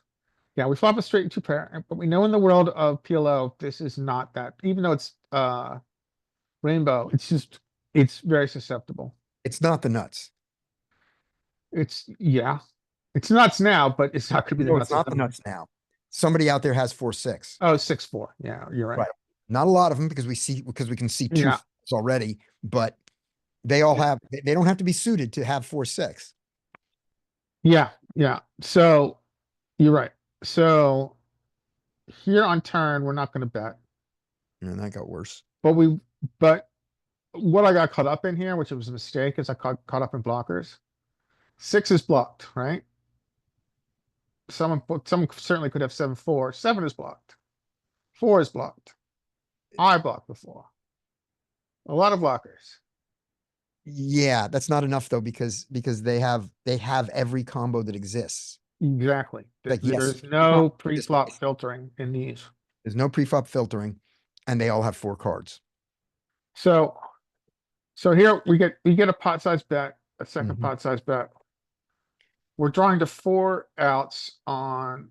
yeah, we flop a straight and 2 pair, but we know in the world of PLO, this is not that, even though it's rainbow, it's very susceptible. It's not the nuts. Yeah, it's nuts now, but it's not gonna be the No, nuts. it's not the nuts now. Somebody out there has 4-6. Oh, 6-4. Yeah, you're right. Right. Not a lot of them because we can see two Yeah. already, but they all have, they don't have to be suited to have 4-6. Yeah, yeah. So you're right. So here on turn, we're not gonna bet. And that got worse. But what I got caught up in here, which was a mistake, is I caught up in blockers. 6 is blocked, right? Someone certainly could have 7-4. 7 is blocked. 4 is blocked. I blocked before. A lot of blockers. Yeah, that's not enough though, because they have every combo that exists. Exactly. Like, yes, There's no this pre-flop way. filtering in these. There's no pre-flop filtering, and they all have 4 cards. So here we get a pot size bet, a second Mhm. pot size bet. We're drawing to 4 outs on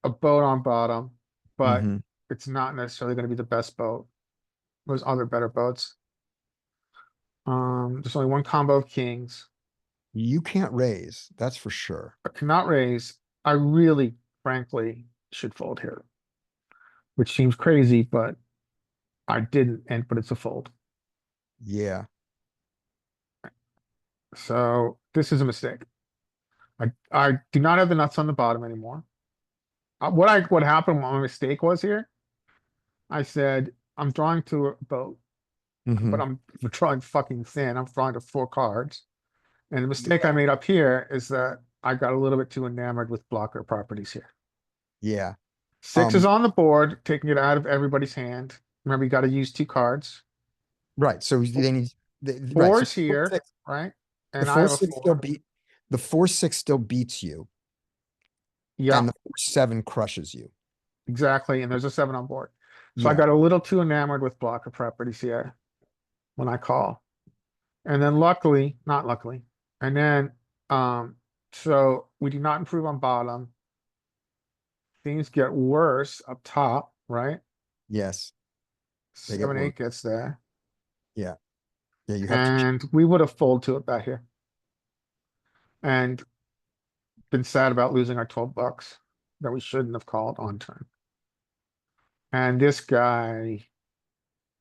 a boat on bottom, but Mhm. it's not necessarily going to be the best boat. There's other better boats. There's only one combo of kings. You can't raise, that's for sure. I cannot raise. I really, frankly, should fold here, which seems crazy, but I didn't, but it's a fold. Yeah. So this is a mistake. I do not have the nuts on the bottom anymore. What happened, what my mistake was here, I said, I'm drawing to a boat, Mhm. but I'm drawing fucking thin. I'm drawing to 4 cards. And the mistake I made up here is that I got a little bit too enamored with blocker properties here. Yeah. 6 is on the board, taking it out of everybody's hand. Remember, you got to use 2 cards. Right. So they need right. 4 So is here, 4-6 right? the And I have a 4-6 still 4. beat the 4-6 still beats you, Yeah, and the 4-7 crushes you. exactly. And there's a 7 on board. So I Yeah, got a little too enamored with blocker properties here when I call. And then luckily, not luckily, and then, so we do not improve on bottom. Things get worse up top, right? yes, they get 7, worse. 8 gets there, Yeah, yeah, you have to, and we would have folded to it back here. And been sad about losing our 12 bucks that we shouldn't have called on turn. And this guy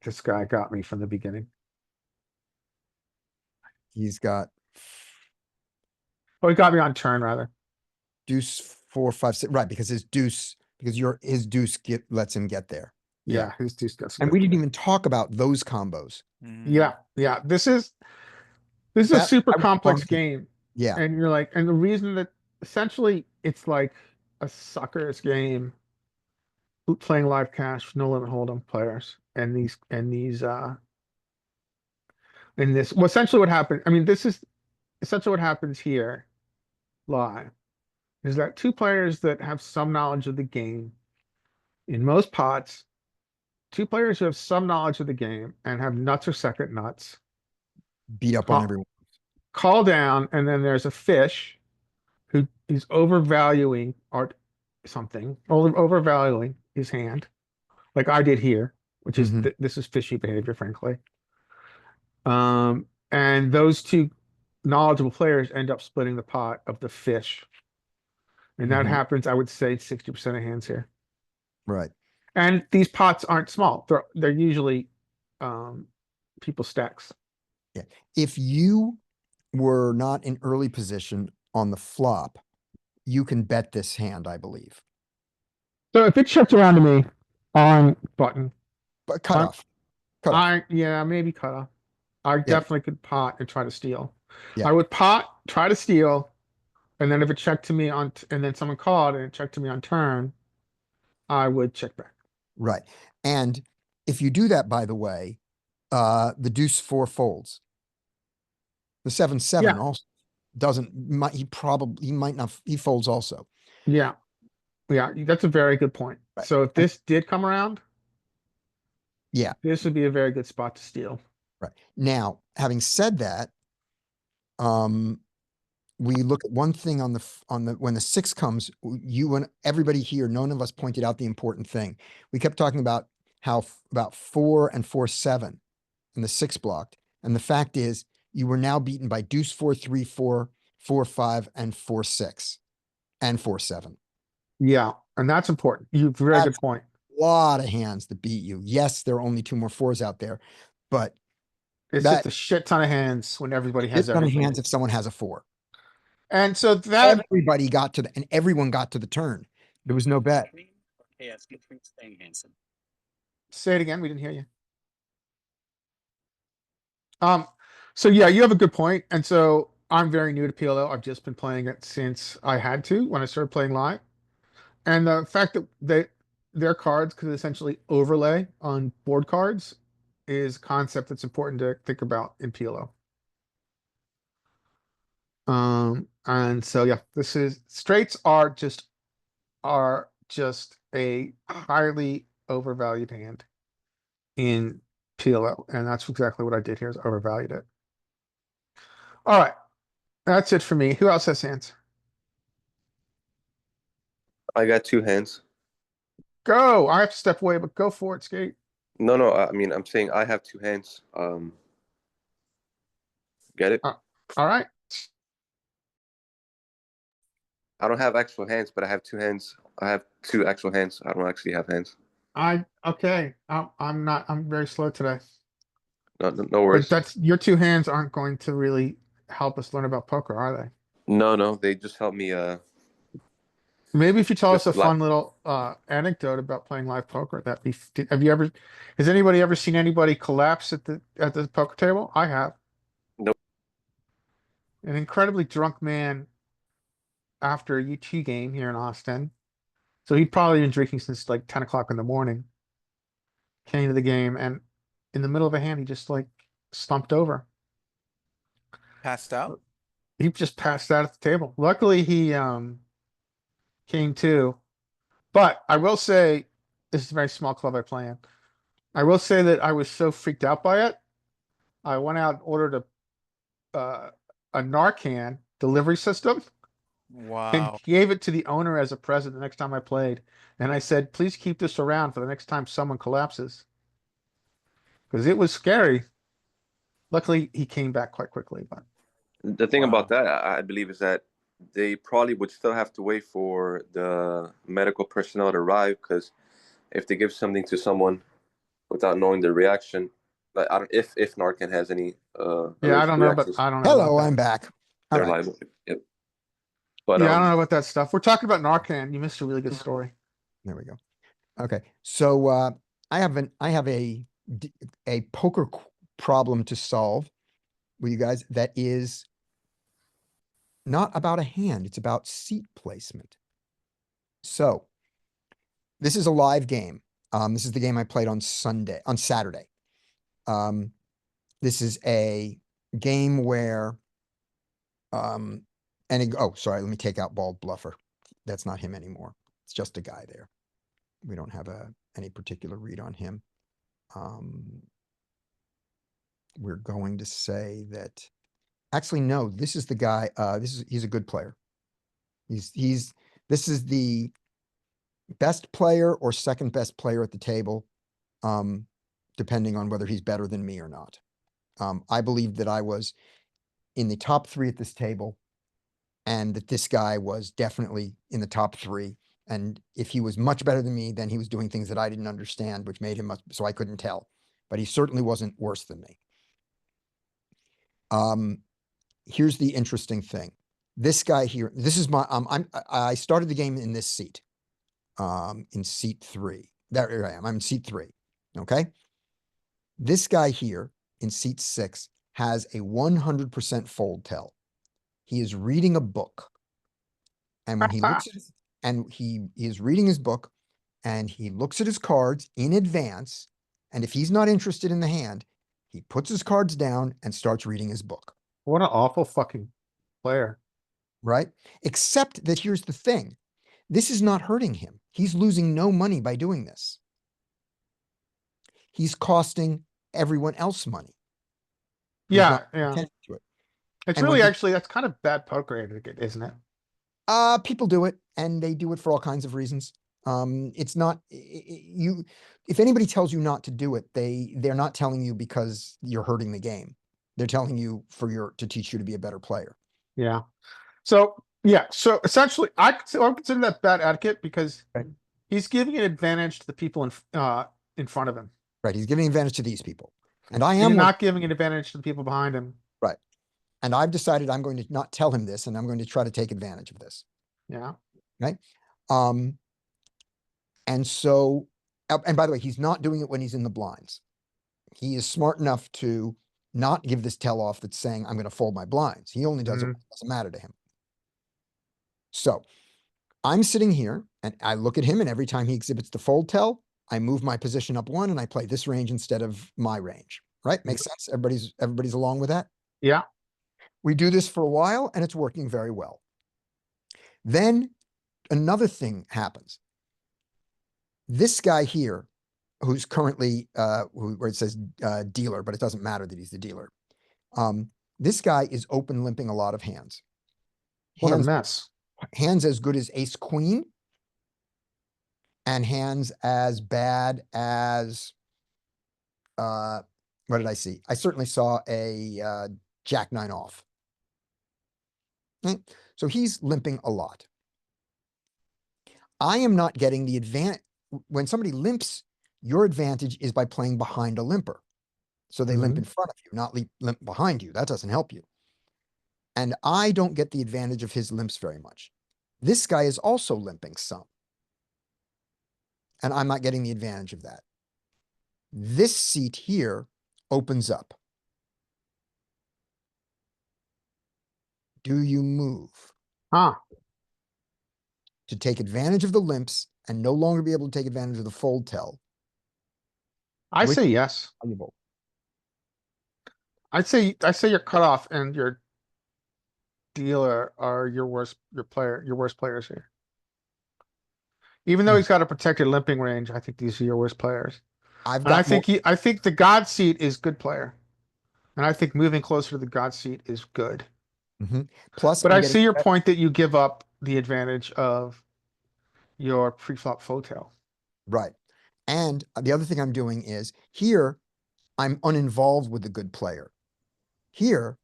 got me from the beginning. he's got Oh, he got me on turn rather. deuce, 4, 5, 6, right, because his deuce, because his deuce lets him get there. Yeah, his deuce gets And good. we didn't even talk about those combos. Yeah, yeah. This is a That- super I was complex bummed. game. Yeah, And you're like, and the reason that essentially it's like a sucker's game playing live cash, no limit hold'em players. And in this, well, essentially what happened, I mean, this is essentially what happens here live is that two players that have some knowledge of the game in most pots, two players who have some knowledge of the game and have nuts or second nuts beat up on everyone. call down, and then there's a fish who is overvaluing art something, overvaluing his hand, like I did here, which is Mhm. this is fishy behavior, frankly. And those two knowledgeable players end up splitting the pot of the fish. And that Mhm. happens, I would say, 60% of hands here. Right. And these pots aren't small. They're usually people stacks. If you were not in early position on the flop, you can bet this hand, I believe. So if it checks around to me on button, But cut I'm- off. Cut off. yeah, maybe cut off. I definitely could pot and try to steal. Yeah. I would pot, try to steal, and then if it checked to me and then someone called and it checked to me on turn, I would check back. Right. And if you do that, by the way, the deuce 4 folds. The 7-7 Yeah. also doesn't, he might not, he folds also. Yeah. Yeah, that's a very good point. Right. So if this did come around, Yeah. this would be a very good spot to steal. Right. Now, having said that, we look at one thing on when the 6 comes, you and everybody here, none of us pointed out the important thing. We kept talking about how about 4 and 4-7 and the 6 blocked. And the fact is you were now beaten by deuce 4, 3, 4, 4, 5, and 4-6 and 4-7. Yeah, and that's important. Very good That's point. a lot of hands that beat you. Yes, there are only 2 more 4s out there, but It's that just a shit ton of hands when everybody has it's on everything. hands if someone has a 4. And so that Everybody got to and everyone got to the turn. There was no bet. say it again, we didn't hear you. So yeah, you have a good point. And so I'm very new to PLO. I've just been playing it since I had to when I started playing live. And the fact that their cards could essentially overlay on board cards is a concept that's important to think about in PLO. And so yeah, straights are just a highly overvalued hand in PLO, and that's exactly what I did here is overvalued it. All right, that's it for me. Who else has hands? I got 2 hands. Go. I have to step away, but go for it, Skate. No, I mean, I'm saying I have 2 hands. Get it? All right. I don't have actual hands, but I have 2 hands. I have 2 actual hands. I don't actually have hands. Okay. I'm very slow today. No But worries. your 2 hands aren't going to really help us learn about poker, are they? No, they just help me. Maybe if you tell us a Just like- fun little anecdote about playing live poker, has anybody ever seen anybody collapse at the poker table? I have. Nope. An incredibly drunk man after a UT game here in Austin. So he'd probably been drinking since like 10 o'clock in the morning. Came to the game and in the middle of a hand, he just like slumped over. Passed out. He just passed out at the table. Luckily he came to. But I will say This is a very small club I play in. I will say that I was so freaked out by it. I went out and ordered a Narcan delivery system and Wow. gave it to the owner as a present the next time I played. And I said, please keep this around for the next time someone collapses. Because it was scary. Luckily, he came back quite quickly, but The thing Wow. about that, I believe, is that they probably would still have to wait for the medical personnel to arrive, because if they give something to someone without knowing the reaction, like I don't, if Narcan has any yeah, I allergic don't know, but reactions, I don't know about Hello, that. I'm back. All they're right. liable. Yep. But Yeah, I don't know about that stuff. We're talking about Narcan. You missed a really good story. There we go. Okay. So I have a poker problem to solve with you guys that is not about a hand, it's about seat placement. So this is a live game. This is the game I played on Saturday. This is a game where oh, sorry, let me take out Bald Bluffer. That's not him anymore. It's just a guy there. We don't have any particular read on him. We're going to say that actually, no, this is the guy. He's a good player. This is the best player or second best player at the table, depending on whether he's better than me or not. I believe that I was in the top 3 at this table, and that this guy was definitely in the top 3. And if he was much better than me, then he was doing things that I didn't understand, which made him so I couldn't tell. But he certainly wasn't worse than me. Here's the interesting thing. This guy here, this is my I started the game in this seat. In seat 3. There I am. I'm in seat 3. Okay. This guy here in seat 6 has a 100% fold tell. He is reading a book. And when he looks at and he is reading his book and he looks at his cards in advance, and if he's not interested in the hand, he puts his cards down and starts reading his book. What an awful fucking player. Right? Except that here's the thing. This is not hurting him. He's losing no money by doing this. He's costing everyone else money. Who's Yeah, not yeah. attention to it. It's And when really he- actually, that's kind of bad poker etiquette, isn't it? People do it, and they do it for all kinds of reasons. It's not you. If anybody tells you not to do it, they're not telling you because you're hurting the game. They're telling you to teach you to be a better player. Yeah. So, yeah. So essentially, I consider that bad etiquette because Right. he's giving an advantage to the people in front of him. Right? He's giving advantage to these people, and I He's am not giving an advantage to the people behind him. right. And I've decided I'm going to not tell him this, and I'm going to try to take advantage of this. Yeah. Right? And so, and by the way, he's not doing it when he's in the blinds. He is smart enough to not give this tell off that's saying, I'm going to fold my blinds. He only does it when it doesn't matter to him. So I'm sitting here and I look at him, and every time he exhibits the fold tell, I move my position up 1 and I play this range instead of my range. Right? Makes sense? Everybody's along with that? Yeah. We do this for a while and it's working very well. Then another thing happens. This guy here, who's currently where it says dealer, but it doesn't matter that he's the dealer. This guy is open limping a lot of hands. What a mess. Hands as good as ace queen, and hands as bad as what did I see? I certainly saw a jack 9 off. Okay. So he's limping a lot. I am not getting the advantage. When somebody limps, your advantage is by playing behind a limper. So they limp in front of you, not limp behind you. That doesn't help you. And I don't get the advantage of his limps very much. This guy is also limping some. And I'm not getting the advantage of that. This seat here opens up. Do you move Huh. to take advantage of the limps and no longer be able to take advantage of the fold tell? I Which say yes. valuable? I say your cutoff and your dealer are your worst players here. Even though he's got a protected limping range, I think these are your worst players. I've And I got more. think I think the God seat is good player. And I think moving closer to the God seat is good. Mhm. Plus, But I'm I getting see your point that you give up the advantage of your pre-flop photo. right. And the other thing I'm doing is here, I'm uninvolved with the good player. Here,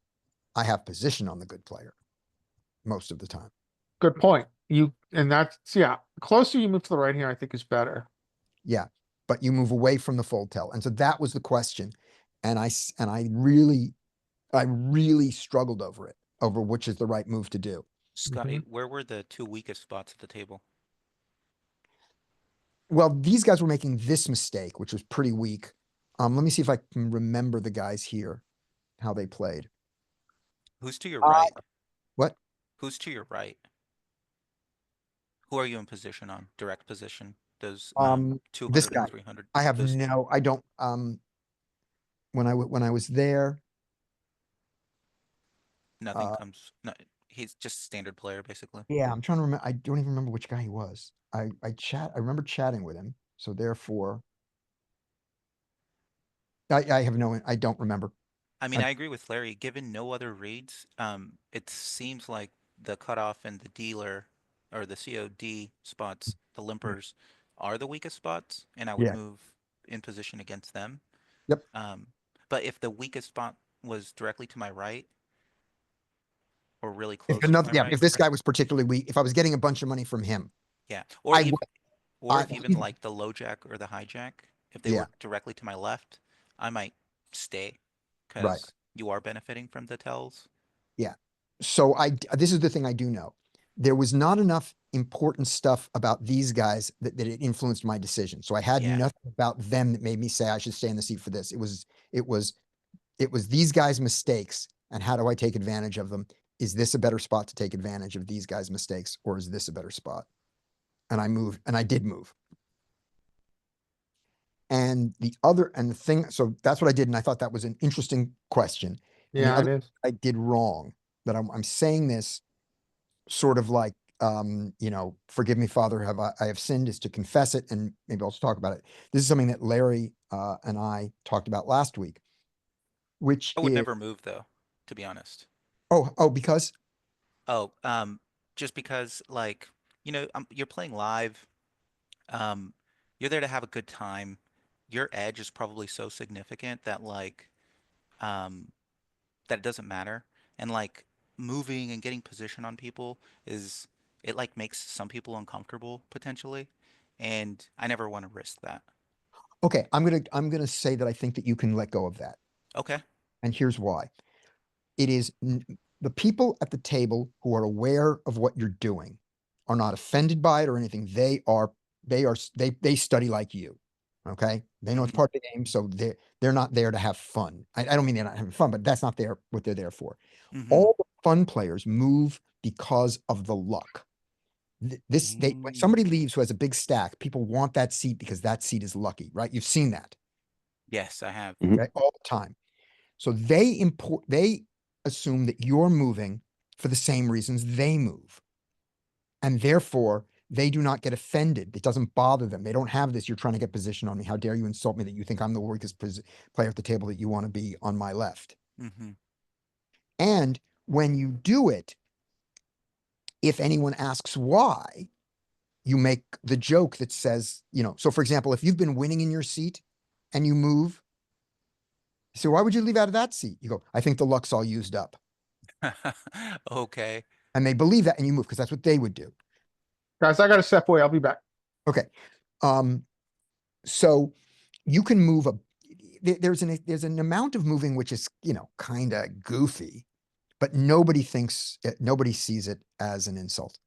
I have position on the good player most of the time. Good point. And that's yeah. The closer you move to the right here, I think is better. Yeah, but you move away from the fold tell. And so that was the question. And I really struggled over it, over which is the right move to do. Scotty, where were the two weakest spots at the table? Well, these guys were making this mistake, which was pretty weak. Let me see if I can remember the guys here, how they played. Who's to your Uh, right? What? Who's to your right? Who are you in position on? Direct position. Those This 200 and guy. 300. I have Those I don't, when I was there, nothing uh, comes. No, he's just standard player basically. yeah, I'm trying to remember. I don't even remember which guy he was. I remember chatting with him. So therefore, I have no, I don't remember. I mean, I, I agree with Larry. Given no other reads, it seems like the cutoff and the dealer or the COD spots, the limpers, are the weakest spots, and I would yeah, move in position against them. yep. Um, but if the weakest spot was directly to my right or really If close to another, my yeah, right, if this guy was particularly weak, if I was getting a bunch of money from him, yeah, I would, or I, if even like the low jack or the hijack, if they yeah, were directly to my left, I might stay right. because you are benefiting from the tells. Yeah. So this is the thing I do know. There was not enough important stuff about these guys that it influenced my decision. So I had Yeah. nothing about them that made me say I should stay in the seat for this. It was, it was these guys' mistakes and how do I take advantage of them? Is this a better spot to take advantage of these guys' mistakes, or is this a better spot? And I moved, and I did move. And the thing, so that's what I did. And I thought that was an interesting question. And the Yeah, it other is. I did wrong, that I'm saying this sort of like, forgive me, Father, I have sinned, is to confess it, and maybe I'll talk about it. This is something that Larry and I talked about last week, which I would is, never move though, to be honest. because Oh, just because like, you're playing live, um, you're there to have a good time. Your edge is probably so significant that like, um, that it doesn't matter. And like moving and getting position on people it like makes some people uncomfortable potentially. And I never want to risk that. okay, I'm gonna say that I think that you can let go of that, Okay. and here's why. It is the people at the table who are aware of what you're doing are not offended by it or anything. They study like you. Okay. They know it's Hmm. part of the game. So they're not there to have fun. I don't mean they're not having fun, but that's not what they're there for. Hmm. All the fun players move because of the luck. When Mm. somebody leaves who has a big stack, people want that seat because that seat is lucky, right? You've seen that, Yes, I have. Mhm. okay, all the time. So they assume that you're moving for the same reasons they move. And therefore, they do not get offended. It doesn't bother them. They don't have this, you're trying to get position on me. How dare you insult me that you think I'm the weakest player at the table, that you want to be on my left. Hmm. And when you do it, if anyone asks why, you make the joke that says, so for example, if you've been winning in your seat and you move, so why would you leave out of that seat? You go, I think the luck's all used up. Okay. And they believe that and you move because that's what they would do. Guys, I gotta step away. I'll be back. Okay. Um, so you can move there's an amount of moving which is, kind of goofy, but nobody sees it as an insult.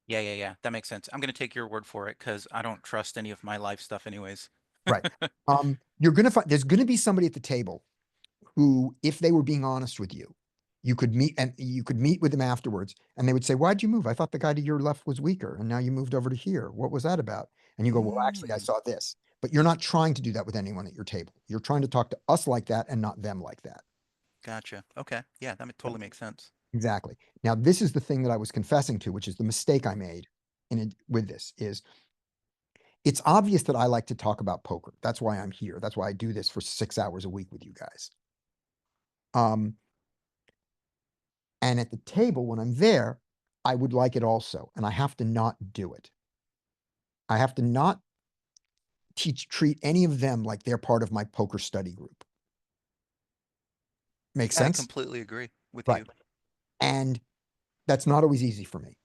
Yeah, yeah, yeah. That makes sense. I'm gonna take your word for it because I don't trust any of my life stuff anyways. Right. You're gonna find there's gonna be somebody at the table who, if they were being honest with you, you could meet with them afterwards and they would say, why'd you move? I thought the guy to your left was weaker and now you moved over to here. What was that about? And you go, well, actually, I Mm, saw this. But you're not trying to do that with anyone at your table. You're trying to talk to us like that and not them like that. gotcha. Okay. Yeah, totally makes sense. Exactly. Now, this is the thing that I was confessing to, which is the mistake I made with this is it's obvious that I like to talk about poker. That's why I'm here. That's why I do this for 6 hours a week with you guys. And at the table, when I'm there, I would like it also, and I have to not do it. I have to not treat any of them like they're part of my poker study group. Makes Yeah, I sense? completely agree with Right. you. And that's not always easy for me.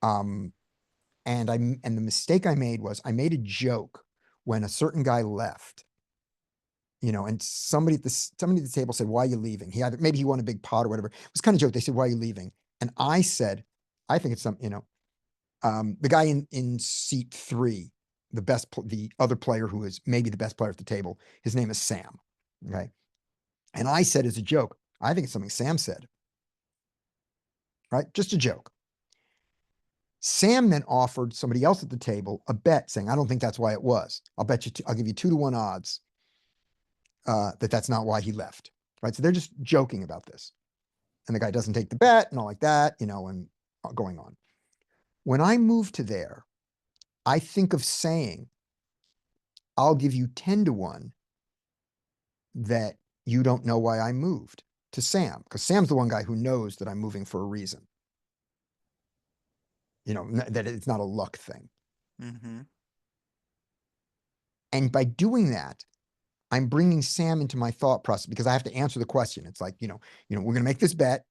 And the mistake I made was I made a joke when a certain guy left, and somebody at the table said, "Why are you leaving?" Maybe he won a big pot or whatever. It was kind of joke. They said, "Why are you leaving?" And I said, "I think it's the guy in seat 3, the other player who is maybe the best player at the table, his name is Sam." Okay. And I said as a joke, "I think it's something Sam said." Right? Just a joke. Sam then offered somebody else at the table a bet saying, "I don't think that's why it was. I'll give you 2-to-1 odds that's not why he left." Right. So they're just joking about this. And the guy doesn't take the bet and all like that, and going on. When I move to there, I think of saying, "I'll give you 10-to-1 that you don't know why I moved," to Sam, because Sam's the one guy who knows that I'm moving for a reason. That it's not a luck thing. Mm-hmm. And by doing that, I'm bringing Sam into my thought process because I have to answer the question. It's like, we're going to make this bet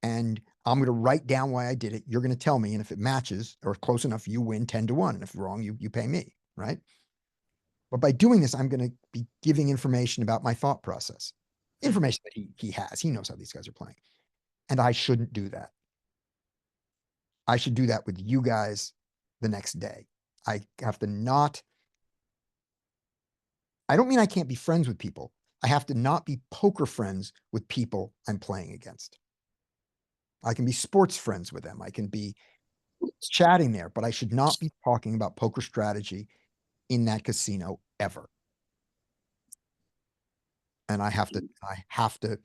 and I'm going to write down why I did it. You're going to tell me. And if it matches or close enough, you win 10-to-1. And if wrong, you pay me. Right. But by doing this, I'm going to be giving information about my thought process, information that he has. He knows how these guys are playing. And I shouldn't do that. I should do that with you guys the next day. I have to not. I don't mean I can't be friends with people. I have to not be poker friends with people I'm playing against. I can be sports friends with them. I can be chatting there, but I should not be talking about poker strategy in that casino ever. And I have to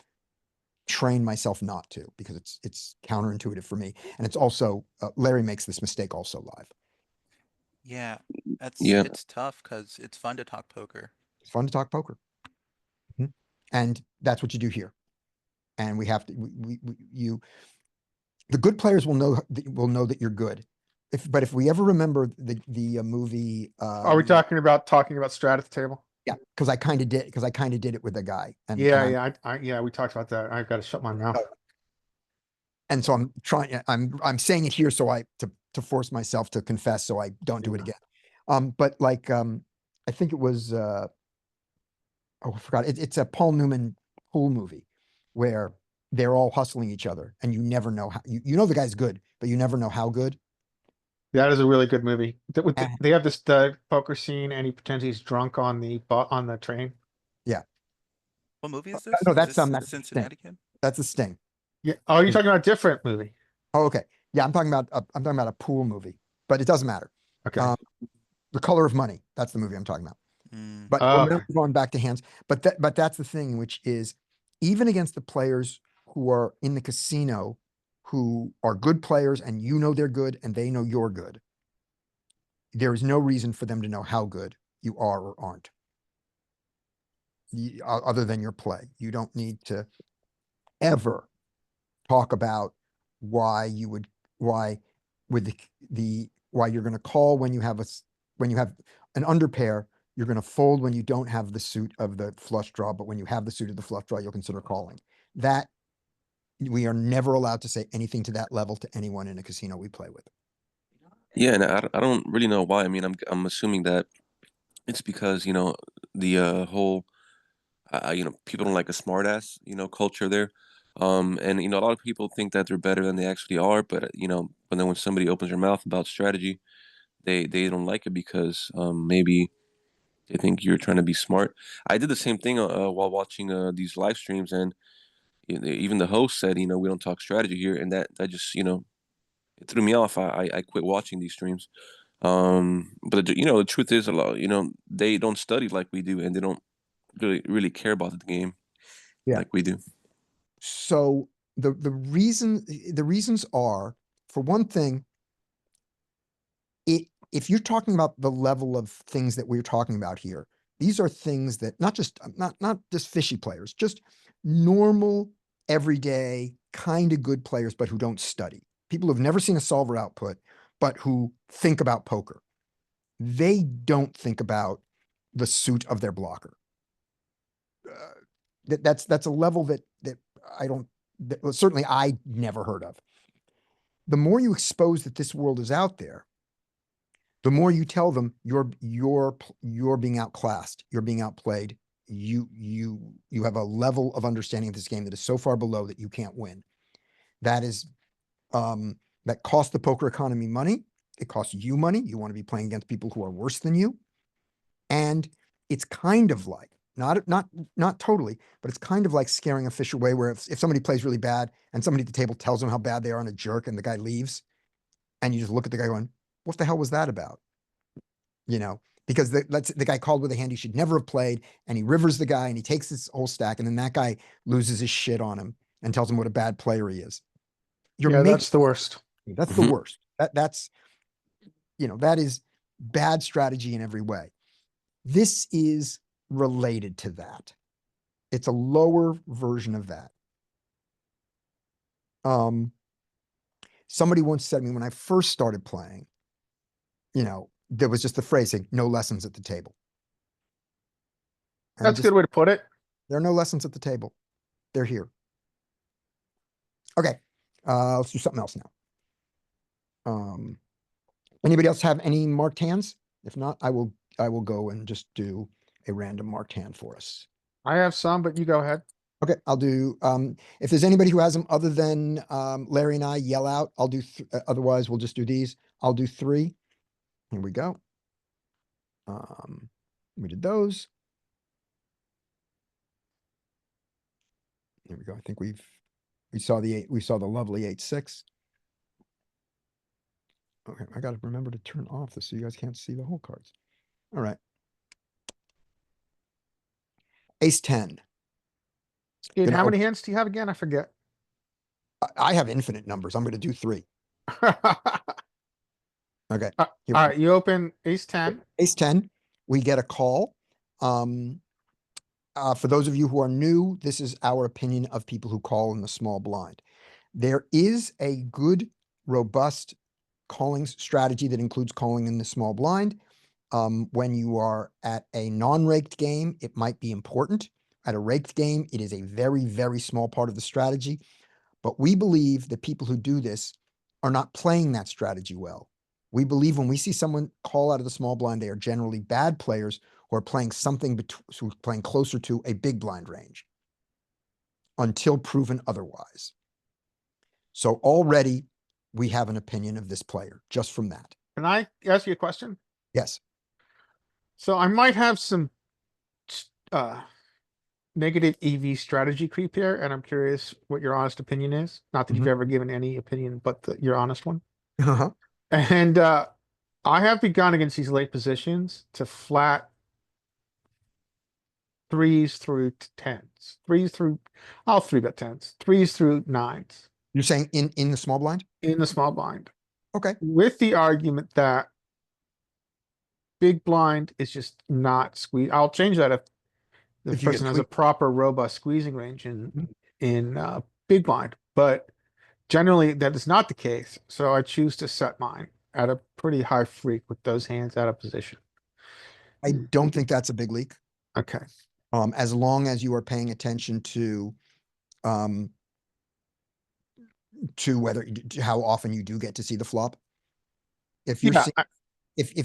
train myself not to, because it's counterintuitive for me. And it's also, Larry makes this mistake also live. Yeah, Yeah. it's tough because it's fun to talk poker. It's fun to talk poker. And that's what you do here. And we have to, the good players will know that you're good. But if we ever remember the movie, Are we talking about strat at the table? yeah, because I kind of did it with a guy, and Yeah, yeah, we talked about that. I've got to shut my mouth. and so I'm saying it here to force myself to confess so I don't do it again. But I think it was I forgot. It's a Paul Newman pool movie where they're all hustling each other, and you never know how you know the guy's good, but you never know how good. That is a really good movie. And- They have the poker scene, and he pretends he's drunk on the train. Yeah. What movie is this? No, Is that's this that's the Sting. Cincinnati Kid? That's the Sting. Yeah. Oh, you're talking about a different movie. Oh, okay. Yeah, I'm talking about a pool movie, but it doesn't matter. Okay. The Color of Money. That's the movie I'm talking about. Mm. But Oh, we're okay. going back to hands. But that's the thing, which is even against the players who are in the casino, who are good players, and you know they're good, and they know you're good, there is no reason for them to know how good you are or aren't, other than your play. You don't need to ever talk about why with why you're going to call when you have an underpair. You're going to fold when you don't have the suit of the flush draw, but when you have the suit of the flush draw, you'll consider calling. That we are never allowed to say anything to that level to anyone in a casino we play with. Yeah, and I don't really know why. I mean, I'm assuming that it's because the whole people don't like a smartass culture there, and a lot of people think that they're better than they actually are, but but then when somebody opens their mouth about strategy, they don't like it because maybe they think you're trying to be smart. I did the same thing while watching these live streams, and even the host said, we don't talk strategy here, and that just it threw me off. I quit watching these streams. But the truth is, a lot they don't study like we do, and they don't really care about the game Yeah. like we do. So the reasons are, for one thing, if you're talking about the level of things that we're talking about here, these are things that not just fishy players, just normal, everyday, kind of good players, but who don't study. People who've never seen a solver output, but who think about poker. They don't think about the suit of their blocker. That's a level that I don't, well, certainly I never heard of. The more you expose that this world is out there, the more you tell them you're being outclassed, you're being outplayed. You have a level of understanding of this game that is so far below that you can't win. That is that costs the poker economy money. It costs you money. You want to be playing against people who are worse than you. And it's kind of like, not totally, but it's kind of like scaring a fish away, where if somebody plays really bad and somebody at the table tells them how bad they are and a jerk, and the guy leaves, and you just look at the guy going, what the hell was that about? You know, because the guy called with a hand he should never have played, and he rivers the guy and he takes his whole stack, and then that guy loses his shit on him and tells him what a bad player he is. Yeah, that's the worst. That's the worst. That's, you know, that is bad strategy in every way. This is related to that. It's a lower version of that. Somebody once said to me when I first started playing, you know, there was just the phrase saying, no lessons at the table. And That's a good way to put it. there are no lessons at the table. They're here. Okay. Let's do something else now. Anybody else have any marked hands? If not, I will go and just do a random marked hand for us. I have some, but you go ahead. Okay, I'll do, if there's anybody who has them other than Larry and I, yell out. I'll do, otherwise we'll just do these. I'll do 3. Here we go. We did those. There we go. I think we saw the lovely 8-6. Okay, I gotta remember to turn off this so you guys can't see the whole cards. All right. Ace-10. Dude, how many hands do you have again? I forget. I have infinite numbers. I'm gonna do 3. Okay. All right, you open ace-10. Ace-10, we get a call. For those of you who are new, this is our opinion of people who call in the small blind. There is a good, robust calling strategy that includes calling in the small blind. When you are at a non-raked game, it might be important. At a raked game, it is a very, very small part of the strategy. But we believe that people who do this are not playing that strategy well. We believe when we see someone call out of the small blind, they are generally bad players who are playing something who are playing closer to a big blind range until proven otherwise. So already we have an opinion of this player just from that. Can I ask you a question? Yes. So I might have some negative EV strategy creep here, and I'm curious what your honest opinion is. Not that you've ever given any opinion, but your honest one. Uh-huh. And I have begun against these late positions to flat 3s through 10s. 3s through, I'll 3-bet 10s. 3s through 9s. You're saying in the small blind? In the small blind. Okay. With the argument that big blind is just not squeeze. I'll change that if the If you get person has a proper robust squeezing range in big blind, but generally that is not the case. So I choose to set mine at a pretty high freak with those hands out of position. I don't think that's a big leak. Okay. As long as you are paying attention to how often you do get to see the flop. If you're if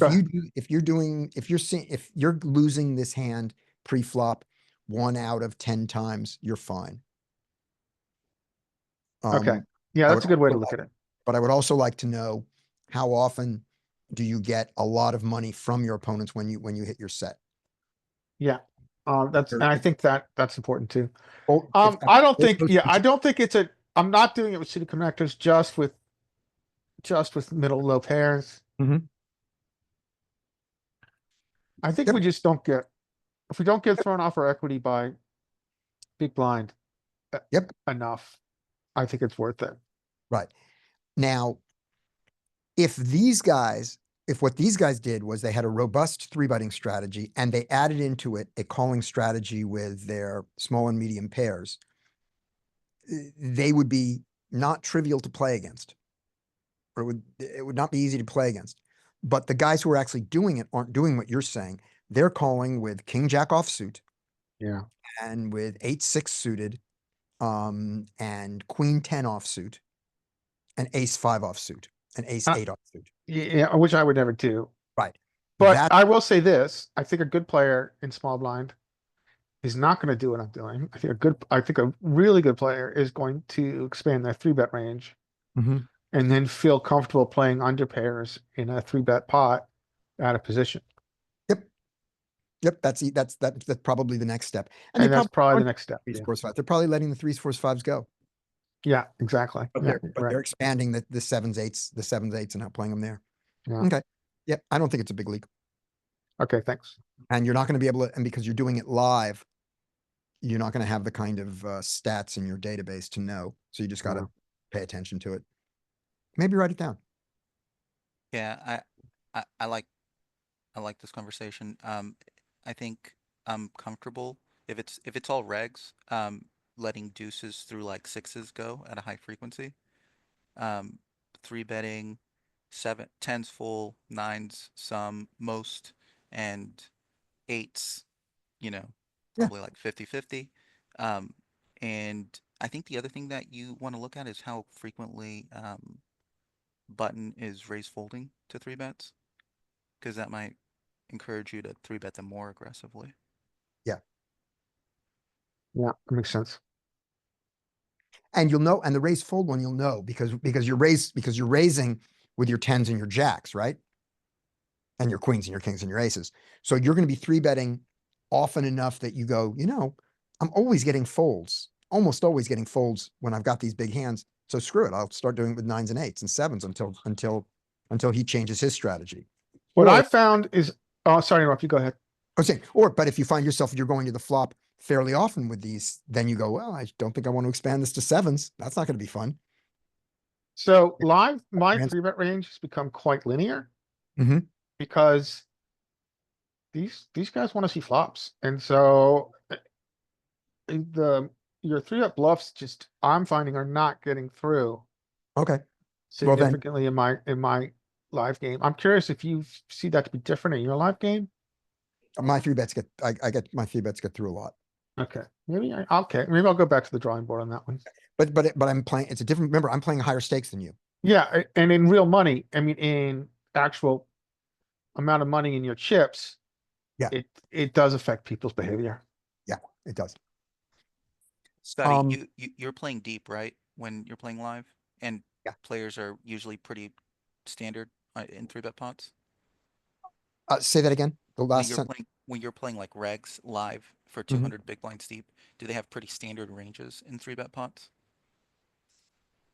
you're losing this hand pre-flop 1 out of 10 times, you're fine. Okay. Yeah, that's a good way to look at it. But I would also like to know, how often do you get a lot of money from your opponents when you hit your set? Yeah. And I think that's important too. Well, I don't think I'm not doing it with city connectors, just with middle low pairs. I think we just don't get, if we don't get thrown off our equity by big blind enough, I think it's worth it. Right. Now, if these guys, if what these guys did was they had a robust three betting strategy and they added into it a calling strategy with their small and medium pairs, they would be not trivial to play against. Or it would not be easy to play against. But the guys who are actually doing it aren't doing what you're saying. They're calling with king jack offsuit Yeah. and with 8-6 suited, and queen 10 offsuit, and ace 5 offsuit, and ace Uh, 8 offsuit. Yeah, which I would never do. Right. But That I will say this, I think a good player in small blind is not going to do what I'm doing. I think a really good player is going to expand their three bet range Mhm. and then feel comfortable playing under pairs in a three bet pot out of position. Yep, that's probably the next step. And they And that's probably probably the aren't next step. threes, Yeah. fours, fives. They're probably letting the threes, fours, fives go. Yeah, exactly. But Yeah, they're right. expanding the sevens, eights, and not playing them there. Yeah. Okay. Yep. I don't think it's a big league. Okay, thanks. And you're not going to be able to, and because you're doing it live, you're not going to have the kind of stats in your database to know. So you just got to Yeah. pay attention to it. Maybe write it down. Yeah, I like this conversation. I think I'm comfortable if it's all regs, letting deuces through like sixes go at a high frequency. Um, three betting, tens full, nines some, most, and eights, you know, Yeah. probably like 50-50. Um, and I think the other thing that you want to look at is how frequently button is raise folding to three bets, because that might encourage you to three bet them more aggressively. Yeah, that makes sense. And you'll know, and the raise fold one, you'll know because you're raising with your tens and your jacks, right? And your queens and your kings and your aces. So you're going to be three betting often enough that you go, I'm always getting folds, almost always getting folds when I've got these big hands. So screw it. I'll start doing it with nines and eights and sevens until he changes his strategy. What Or I found is, oh, sorry, Rob, you go ahead. I was saying, but if you find yourself you're going to the flop fairly often with these, then you go, well, I don't think I want to expand this to sevens. That's not going to be fun. So live, my Trans- three bet range has become quite linear Mhm. because these guys want to see flops. And so your three bet bluffs just I'm finding are not getting through Okay. Well, then significantly in my live game. I'm curious if you see that to be different in your live game. my three bets I get my three bets get through a lot. Okay, maybe I'll go back to the drawing board on that one. But I'm playing, it's a different, remember, I'm playing higher stakes than you. Yeah, and in real money, I mean, in actual amount of money in your chips, Yeah. it does affect people's behavior. Yeah, it does. Scotty, Um, you're playing deep, right? When you're playing live, and Yeah. players are usually pretty standard in three bet pots. Say that again. The last sentence. When you're playing like regs live for Mhm. 200 big blinds deep, do they have pretty standard ranges in three bet pots?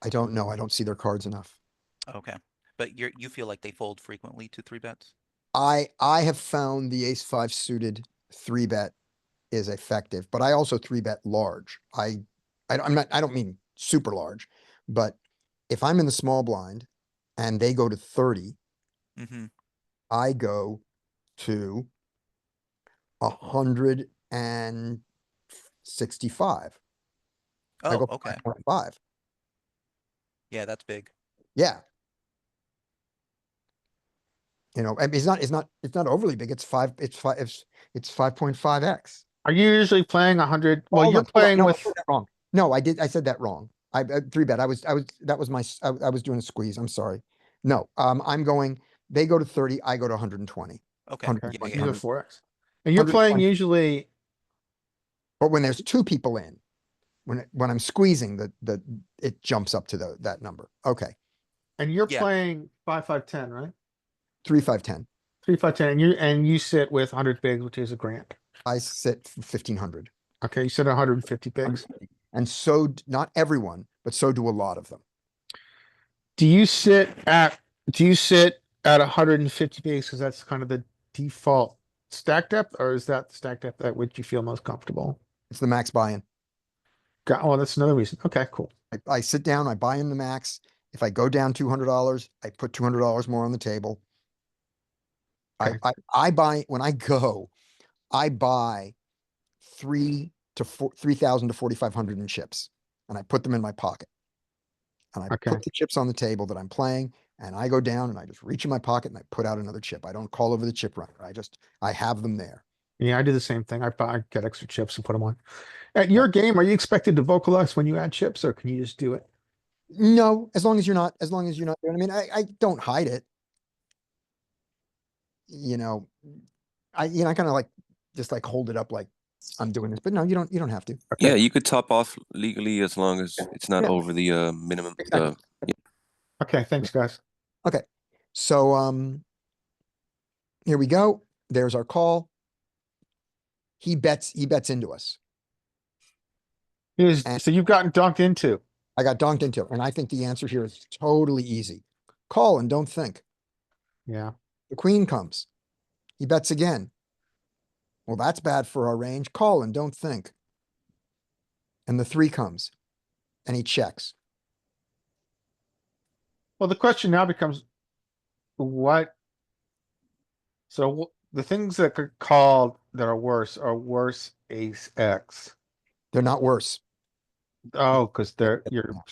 I don't know. I don't see their cards enough. Okay, but you feel like they fold frequently to three bets? I have found the ace five suited three bet is effective, but I also three bet large. I don't mean super large, but if I'm in the small blind and they go to 30, Mm-hmm. I go to 165. I Oh, go okay. 5.5. Yeah, that's big. Yeah. I mean, it's not overly big. It's 5.5x. Are you usually playing 100? Well, Hold you're on, hold on. playing No, I with said that wrong. No, I said that wrong. I three bet. That was I was doing a squeeze. I'm sorry. No, they go to 30, I go to 120. Okay. 120, Yeah, you yeah. have 4x, and you're playing 120. usually. But when there's two people in, when I'm squeezing, it jumps up to that number. Okay. And you're Yeah. playing 5-5-10, right? 3, 5, 10. 3-5-10, and you sit with 100 bigs, which is a grand. I sit 1,500. Okay, you sit 150 bigs. 150. And so not everyone, but so do a lot of them. Do you sit at 150 bigs because that's kind of the default stack depth, or is that the stack depth at which you feel most comfortable? It's the max buy-in. Oh, that's another reason. Okay, cool. I sit down, I buy in the max. If I go down $200, I put $200 more on the table. Okay. I buy, when I go, I buy 3,000 to 4,500 in chips, and I put them in my pocket. And I Okay. put the chips on the table that I'm playing, and I go down and I just reach in my pocket and I put out another chip. I don't call over the chip runner. I have them there. Yeah, I do the same thing. I get extra chips and put them on. At Yeah. your game, are you expected to vocalize when you add chips, or can you just do it? No, as long as you're not doing, I mean, I don't hide it. You know, I kind of like just like hold it up like I'm doing this, but no, you don't have to. Okay. Yeah, you could top off legally as long as it's not Yeah, over the minimum. exactly. Okay. Thanks, guys. Okay. So here we go. There's our call. He bets into us. And So you've gotten dunked into. I got donked into, and I think the answer here is totally easy. Call and don't think. Yeah. The queen comes. He bets again. Well, that's bad for our range. Call and don't think. And the 3 comes, and he checks. Well, the question now becomes what? So the things that are called that are worse ace X. They're not worse. Oh, because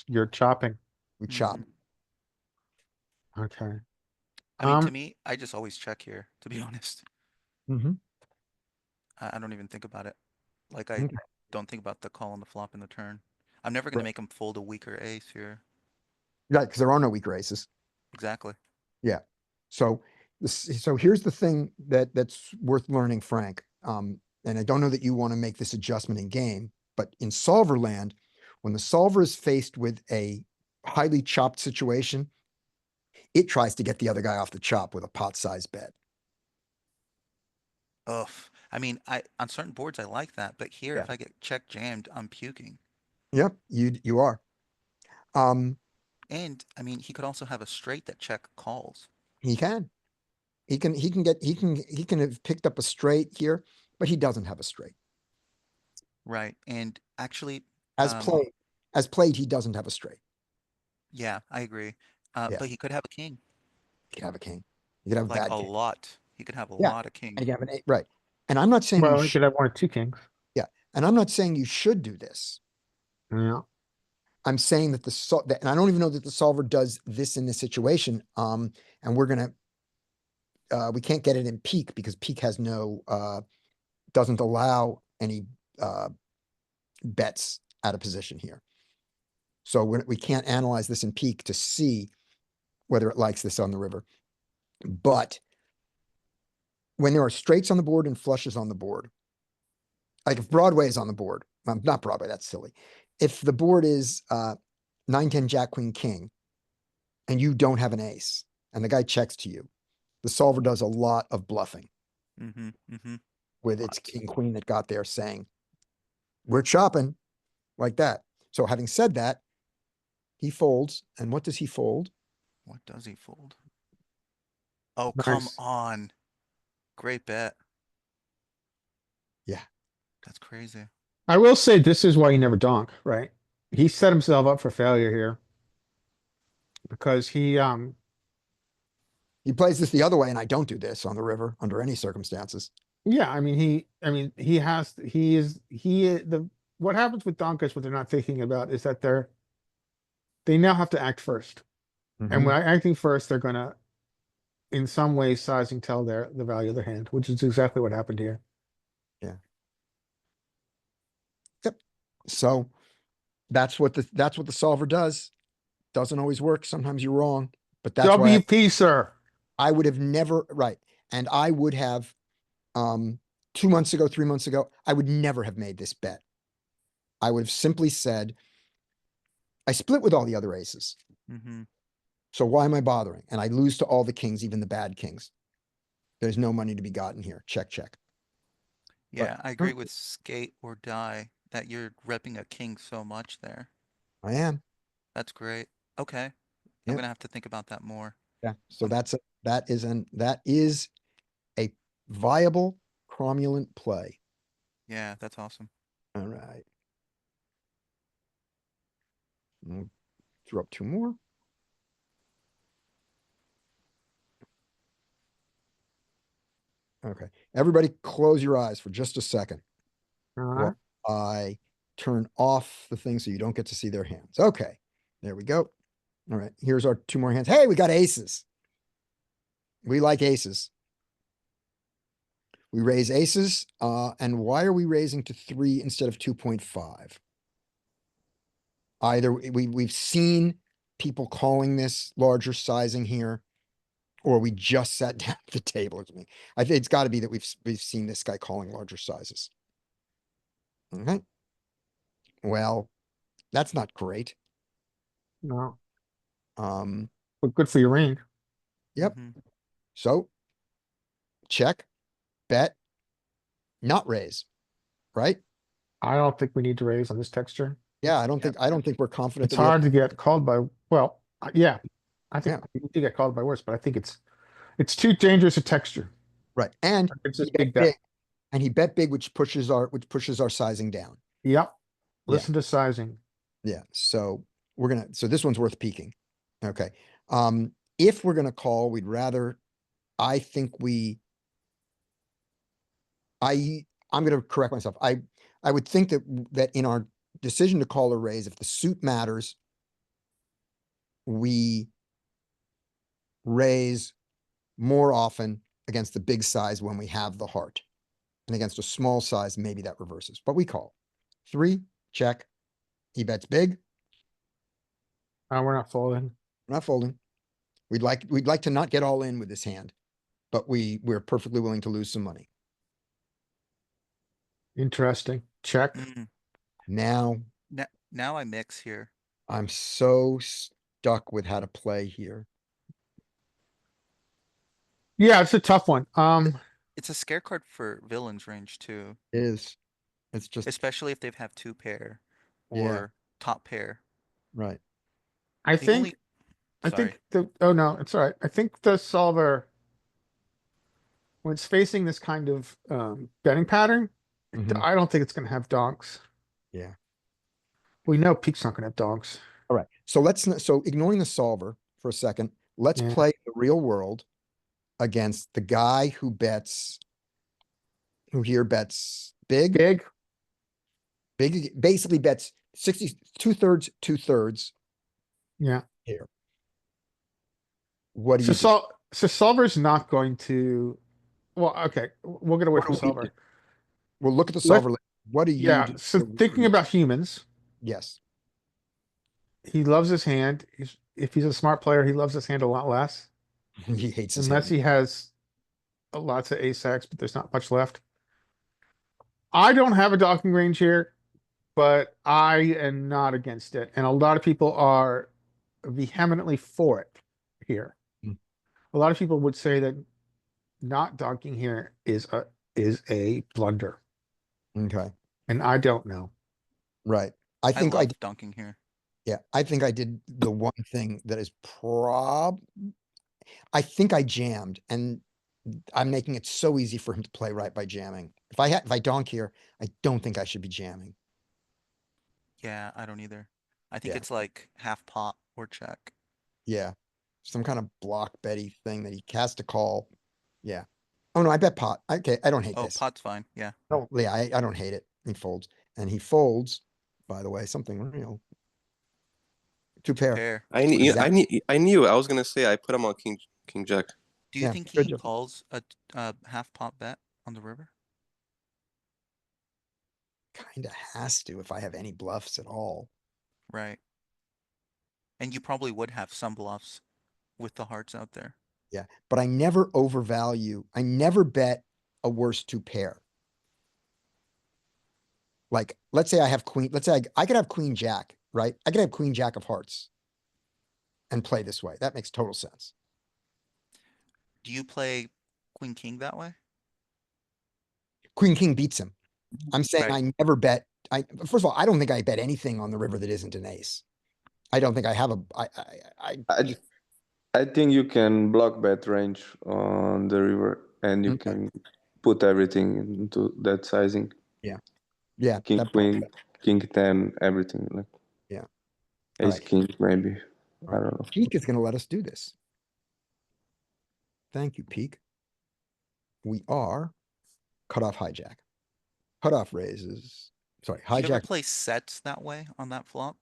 you're chopping. We chop. Mhm. Okay. I mean, to me, I just always check here, to be honest. Mm-hmm. I don't even think about it. Like, I Okay. don't think about the call on the flop and the turn. I'm never going to Right. make him fold a weaker ace here. Right, because there are no weak races. Exactly. Yeah. So so here's the thing that's worth learning, Frank. And I don't know that you want to make this adjustment in game, but in solver land, when the solver is faced with a highly chopped situation, it tries to get the other guy off the chop with a pot-sized bet. Ugh. I mean, on certain boards I like that, but here Yeah. if I get check jammed, I'm puking. Yep, you are. Um, And I mean, he could also have a straight that check calls. he can. He can have picked up a straight here, but he doesn't have a straight. Right. And actually, As um, played, as played, he doesn't have a straight. yeah, I agree. Yeah, But he could have a king, he could have a king. He could have a like bad a king. lot. He could have a Yeah, lot of and kings. you have an eight, right? And I'm not saying you Well, you should. could have 1 or 2 kings. Yeah, and I'm not saying you should do this. Yeah. I'm saying that and I don't even know that the solver does this in this situation. And we can't get it in peak because peak has no doesn't allow any bets out of position here. So we can't analyze this in peak to see whether it likes this on the river. But when there are straights on the board and flushes on the board, like if Broadway is on the board, not Broadway, that's silly. If the board is 9-10 Jack Queen King and you don't have an ace and the guy checks to you, the solver does a lot of bluffing Mm-hmm. Mm-hmm. with its King Queen that got there saying, we're chopping like that. So having said that, he folds. And what does he fold? What does he fold? Oh, come Nice. on. Great bet. Yeah. That's crazy. I will say this is why you never donk, right? He set himself up for failure here because He plays this the other way, and I don't do this on the river under any circumstances. yeah, the what happens with donkers what they're not thinking about is that they now have to act first. And Mhm. when acting first, they're gonna in some ways sizing tell the value of their hand, which is exactly what happened here. Yeah. Yep. So that's what the solver does. Doesn't always work. Sometimes you're wrong, but that's why WP, sir. I would have never, right. And I would have, 2 months ago, 3 months ago, I would never have made this bet. I would have simply said, I split with all the other aces. Mm-hmm. So why am I bothering? And I lose to all the kings, even the bad kings. There's no money to be gotten here. Check, check. But Yeah, I agree with skate or die that you're repping a king so much there. I am. That's great. Okay. I'm Yep. gonna have to think about that more. Yeah. So Um, that is a viable cromulent play. yeah, that's awesome. All right. We'll throw up 2 more. Okay, everybody close your eyes for just a second. Alright, While I turn off the thing so you don't get to see their hands. Okay, there we go. All right, here's our two more hands. Hey, we got aces. We like aces. We raise aces, and why are we raising to 3 instead of 2.5? Either we've seen people calling this larger sizing here, or we just sat down at the table with me. I think it's got to be that we've seen this guy calling larger sizes. Okay. Well, that's not great. no, Um, but good for your range. Yep. Mhm. So check, bet, not raise, right? I don't think we need to raise on this texture. Yeah, I Yep. don't think we're confident It's that we have, hard to get called by, well, yeah. I think Yeah. we need to get called by worse, but I think it's too dangerous a texture. right. And It's he just bet big bet. big, and he bet big, which pushes our sizing down. Yep. Yeah. Listen to sizing. Yeah. So so this one's worth peeking. Okay. If we're gonna call, we'd rather, I think I'm gonna correct myself. I would think that in our decision to call or raise, if the suit matters, we raise more often against the big size when we have the heart. And against a small size, maybe that reverses, but we call. 3, check. He bets big, We're not folding. not folding. We'd like to not get all in with this hand, but we're perfectly willing to lose some money. Interesting. Check. Mm. Now, Now I mix here. I'm so stuck with how to play here. Yeah, it's a tough one. It's a scare card for villains range too, It's just, especially if they've have 2 pair Yeah. or top pair. right. I The think, only I sorry. think oh no, it's all right. I think the solver, when it's facing this kind of betting pattern, Mhm. I don't think it's gonna have donks. Yeah. We know Peak's not gonna have donks. All right. So ignoring the solver for a second, let's Yeah. play the real world against the guy who here bets big, basically bets 60, 2/3 Yeah. here. What do So you do? so solver's not going to, well, okay, we'll get away What from do we do? solver. We'll look at the Let- solver. What do you Yeah, do? so thinking about humans, Yes. he loves his hand. If he's a smart player, he loves his hand a lot less. He hates his Unless hand. he has lots of ace X, but there's not much left. I don't have a docking range here, but I am not against it. And a lot of people are vehemently for it here. Mm. A lot of people would say that not docking here is a blunder. Okay. And I don't know. Right. I I think love dunking here. yeah, I think I did the one thing that is I think I jammed, and I'm making it so easy for him to play right by jamming. If I donk here, I don't think I should be jamming. Yeah, I don't either. I think Yeah. it's like half pot or check. Yeah. Some kind of block Betty thing that he has to call. Yeah. Oh no, I bet pot. Okay, I don't hate Oh, this. pot's fine. Yeah. Oh, yeah, I don't hate it. He folds. And he folds, by the way, something real. 2 pair. Pair. I knew. I was gonna say I put him on king jack. Do you Yeah, think good he job. calls a half pot bet on the river? Kinda has to if I have any bluffs at all. Right. And you probably would have some bluffs with the hearts out there. Yeah, but I never bet a worse 2 pair. Like, let's say I could have queen jack, right? I could have queen jack of hearts and play this way. That makes total sense. Do you play queen king that way? Queen king beats him. I'm saying Right. I never bet. First of all, I don't think I bet anything on the river that isn't an ace. I don't think I have I think you can block bet range on the river, and you Okay. can put everything into that sizing. yeah, King that- queen, king 10, everything like. Yeah. Ace Alright. king maybe. I Right. don't know. Peak is gonna let us do this. Thank you, Peak. we are cutoff hijack. Cutoff raises, sorry, Do you ever hijack. play sets that way on that flop?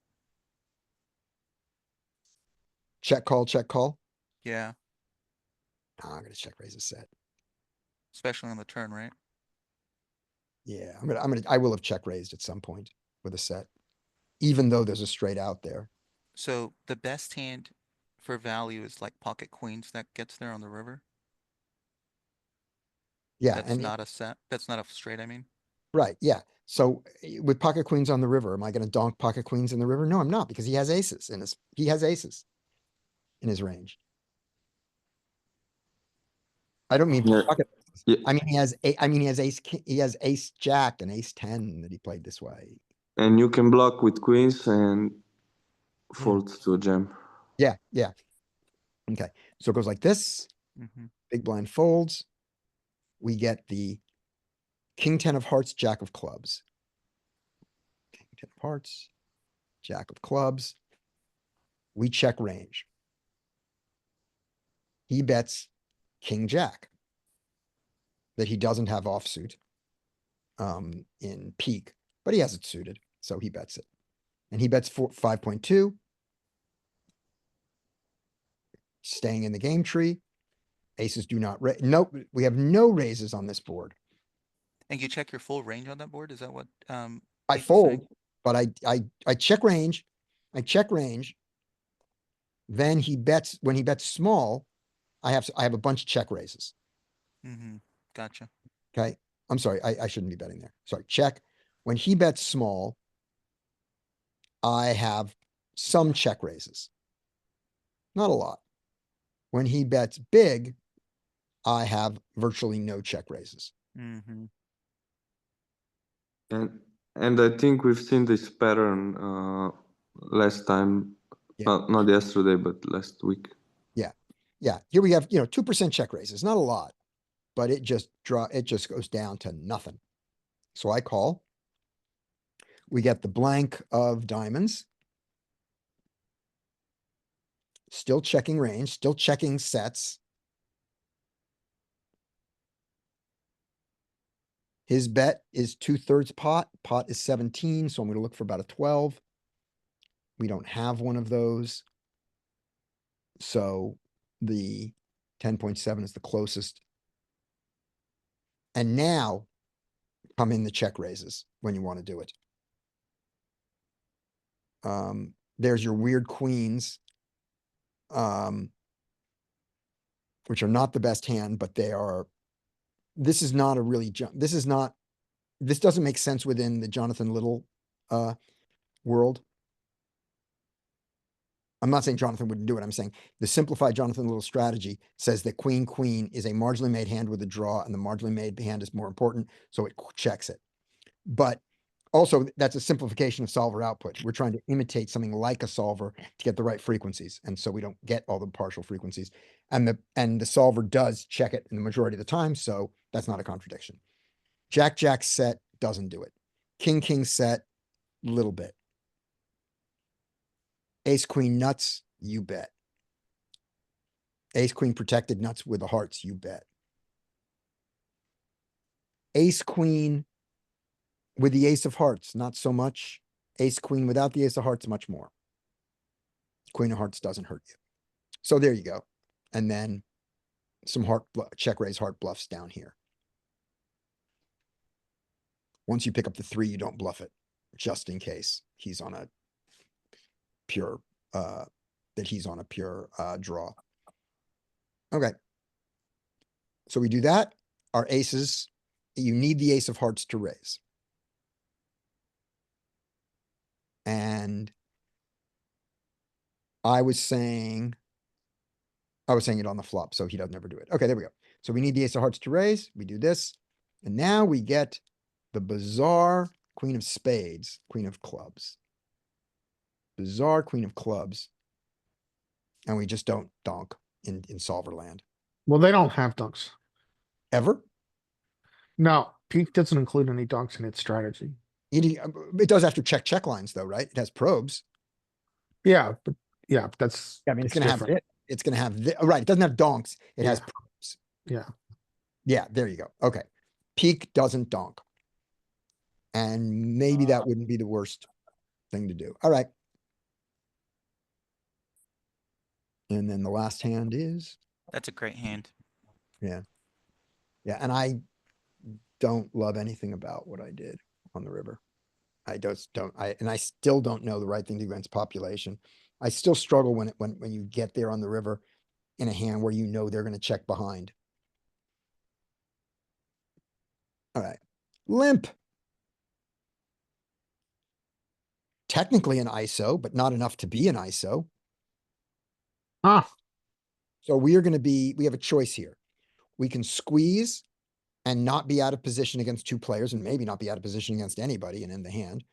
Check call, check call. Yeah, I'm gonna check raise a set. especially on the turn, right? Yeah, I will have check raised at some point with a set, even though there's a straight out there. So the best hand for value is like pocket queens that gets there on the river. Yeah, That's not a set. That's not a straight, I mean. right, yeah. So with pocket queens on the river, am I gonna donk pocket queens in the river? No, I'm not, because he has aces in his range. I don't mean Yeah. pocket. Yeah. I mean, he has he has ace jack and ace 10 that he played this way. And you can block with queens and fold to a jam. Yeah, yeah. Okay, so it goes like this. Mm-hmm. Big blind folds. We get the king 10 of hearts, jack of clubs. King 10 of hearts, jack of clubs. We check range. He bets king jack that he doesn't have offsuit in peak, but he has it suited, so he bets it. And he bets 5.2, staying in the game tree. Aces do not raise. Nope, we have no raises on this board. And you check your full range on that board? Is that what I Pete was fold, saying? but I check range. I check range. Then he bets, when he bets small, I have a bunch of check raises. Mm-hmm. Gotcha. Okay. I'm sorry, I shouldn't be betting there. Sorry, check. When he bets small, I have some check raises. Not a lot. When he bets big, I have virtually no check raises. Mm-hmm. And I think we've seen this pattern last time, Yeah. not yesterday, but last week. Yeah. Here we have, 2% check raises, not a lot, but it just goes down to nothing. So I call. We get the blank of diamonds. Still checking range, still checking sets. His bet is 2/3 pot. Pot is 17, so I'm going to look for about a 12. We don't have one of those. So the 10.7 is the closest. And now come in the check raises when you want to do it. There's your weird queens, which are not the best hand, but this is not a really, this doesn't make sense within the Jonathan Little world. I'm not saying Jonathan wouldn't do it. I'm saying the simplified Jonathan Little strategy says that queen, queen is a marginally made hand with a draw, and the marginally made hand is more important, so it checks it. But also, that's a simplification of solver output. We're trying to imitate something like a solver to get the right frequencies, and so we don't get all the partial frequencies. And the solver does check it in the majority of the time, so that's not a contradiction. Jack, jack set doesn't do it. King, king set, little bit. Ace, queen nuts, you bet. Ace, queen protected nuts with the hearts, you bet. Ace, queen with the ace of hearts, not so much. Ace, queen without the ace of hearts, much more. Queen of hearts doesn't hurt you. So there you go. And then some check raise heart bluffs down here. Once you pick up the 3, you don't bluff it, just in case he's on a pure, draw. Okay. So we do that. Our aces, you need the ace of hearts to raise. And I was saying it on the flop, so he doesn't ever do it. Okay, there we go. So we need the ace of hearts to raise. We do this. And now we get the bizarre queen of spades, queen of clubs. Bizarre queen of clubs. And we just don't donk in solver land. Well, they don't have dunks. Ever? No, Pete doesn't include any dunks in its strategy. It does after check lines though, right? It has probes. Yeah, but that's. I mean, it's that's going to have different. it. It's going to have right. It doesn't have donks. It has Yeah. probes. Yeah. Yeah, there you go. Okay. Peak doesn't donk. And maybe that wouldn't be the worst thing to do. All right. And then the last hand is, That's a great hand. yeah. Yeah, and I don't love anything about what I did on the river. I just don't, and I still don't know the right thing to do against population. I still struggle when you get there on the river in a hand where you know they're gonna check behind. All right, limp. Technically an ISO, but not enough to be an ISO. Ah, So we have a choice here. We can squeeze and not be out of position against two players and maybe not be out of position against anybody and end the hand.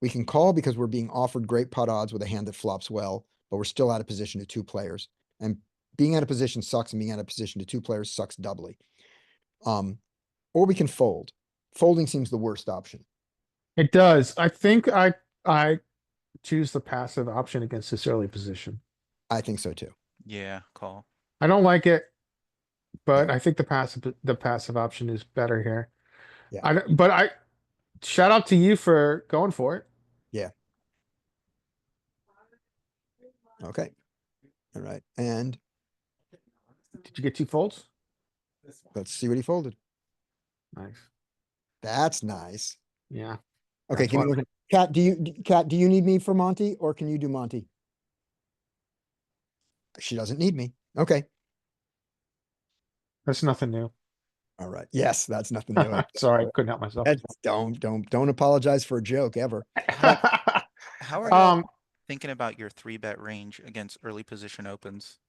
We can call because we're being offered great pot odds with a hand that flops well, but we're still out of position to two players. And being out of position sucks, and being out of position to two players sucks doubly. Or we can fold. Folding seems the worst option. it does. I think I choose the passive option against this early position. I think so too. Yeah, call. I don't like it, but I think the passive option is better here. Yeah. But I shout out to you for going for it. Yeah. Okay. All right. And Did you get two folds? let's see what he folded. Nice. That's nice. Yeah. Okay, That's give me what- one. Kat, do you need me for Monty or can you do Monty? She doesn't need me. Okay. That's nothing new. All right. Yes, that's nothing new. Sorry, couldn't help myself. Don't apologize for a joke ever. How are y'all Um, thinking about your 3-bet range against early position opens?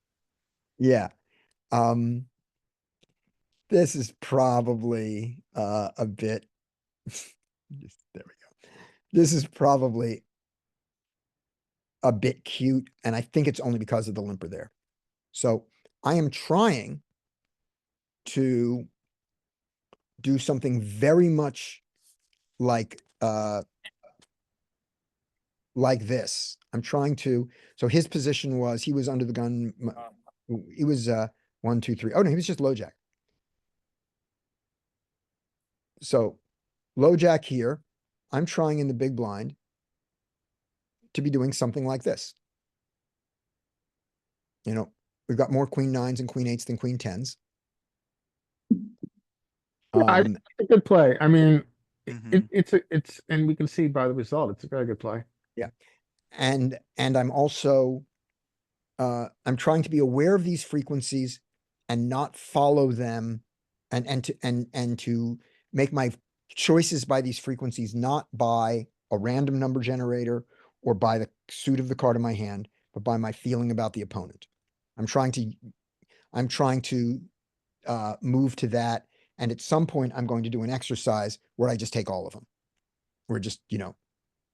Yeah. This is probably a bit there we go. This is probably a bit cute, and I think it's only because of the limper there. So I am trying to do something very much like this. I'm trying to, so his position was he was under the gun. He was 1, 2, 3. Oh no, he was just low jack. So low jack here. I'm trying in the big blind to be doing something like this. You know, we've got more queen nines and queen eights than queen tens. it's a good play. I mean, Mhm. it's and we can see by the result, it's a very good play. Yeah. And I'm also I'm trying to be aware of these frequencies and not follow them and to make my choices by these frequencies, not by a random number generator or by the suit of the card in my hand, but by my feeling about the opponent. I'm trying to move to that. And at some point I'm going to do an exercise where I just take all of them. We're just,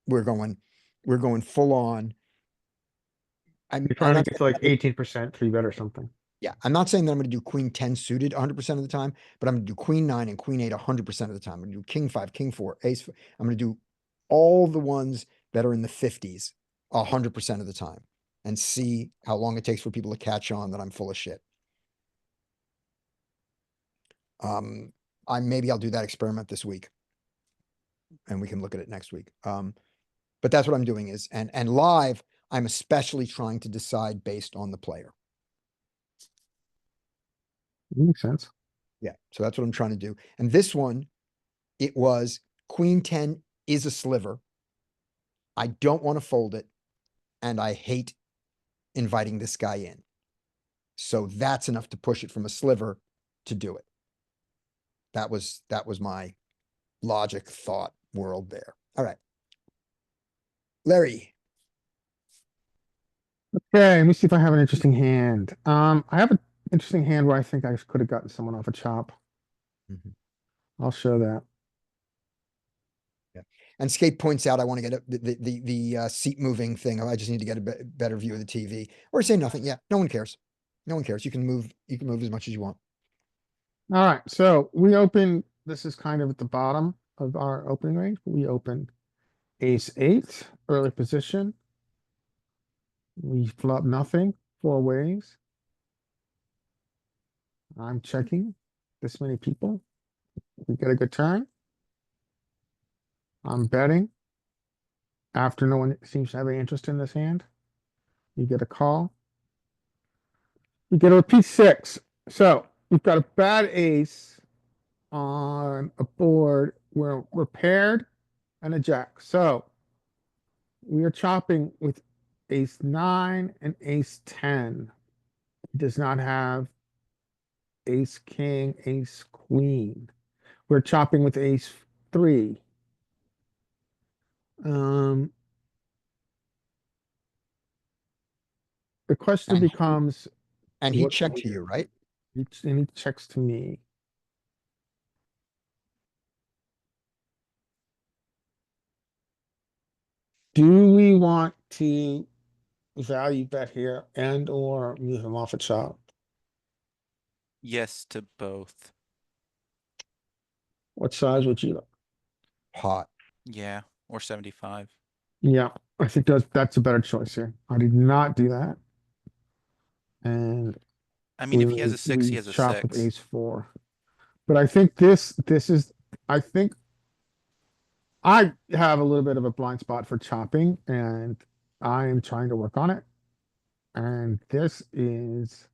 we're going full on. I'm You're trying to not get to like 18% 3-bet or something. Yeah, I'm not saying that I'm going to do queen 10 suited 100% of the time, but I'm going to do queen 9 and queen 8 100% of the time. I'm going to do king 5, king 4, ace. I'm going to do all the ones that are in the 50s 100% of the time and see how long it takes for people to catch on that I'm full of shit. Maybe I'll do that experiment this week and we can look at it next week. But that's what I'm doing is, and live, I'm especially trying to decide based on the player. Makes sense. Yeah, so that's what I'm trying to do. And this one, it was queen 10 is a sliver. I don't want to fold it, and I hate inviting this guy in. So that's enough to push it from a sliver to do it. That was my logic thought world there. All right. Larry. Okay, let me see if I have an interesting hand. I have an interesting hand where I think I could have gotten someone off a chop. Mhm. I'll show that. Yeah. And Skate points out I want to get the seat moving thing. I just need to get a better view of the TV. Or say nothing. Yeah, no one cares. No one cares. You can move as much as you want. All right, so we open, this is kind of at the bottom of our opening range. We open ace 8, early position. We flop nothing, 4 ways. I'm checking. this many people. We get a good turn. I'm betting. After no one seems to have any interest in this hand, you get a call. You get a repeat 6. So we've got a bad ace on a board where we're paired and a jack. So we are chopping with ace 9 and ace 10. He does not have ace king, ace queen. We're chopping with ace 3. The question And- becomes, And he what checked to you, right? and he checks to me. Do we want to value bet here and or move him off a chop? Yes to both. What size would you like? Pot. Yeah, or 75. Yeah, I think that's a better choice here. I did not do that. And I mean, if he has a 6, he we has a chop with 6. ace 4. But I think this is, I think I have a little bit of a blind spot for chopping, and I am trying to work on it. And this is,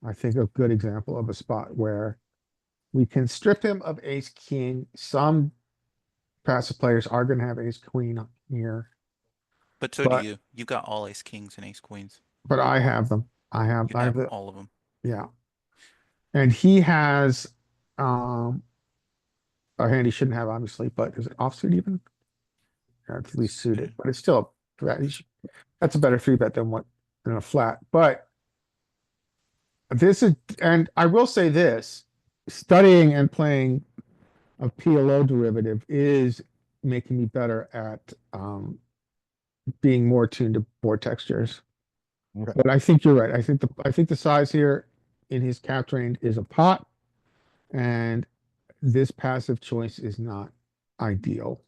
I think, a good example of a spot where we can strip him of ace king. Some passive players are going to have ace queen here, But so do but you. You've got all ace kings and ace queens. I have them. I have You I have have the all of them. yeah. And he has a hand he shouldn't have, obviously, but is it offsuit even? Yeah, it's at least suited, but it's still that's a better 3-bet than a flat. But this is, and I will say this, studying and playing a PLO derivative is making me better at being more attuned to board textures. Okay. But I think you're right. I think the size here in his cap range is a pot, and this passive choice is not ideal.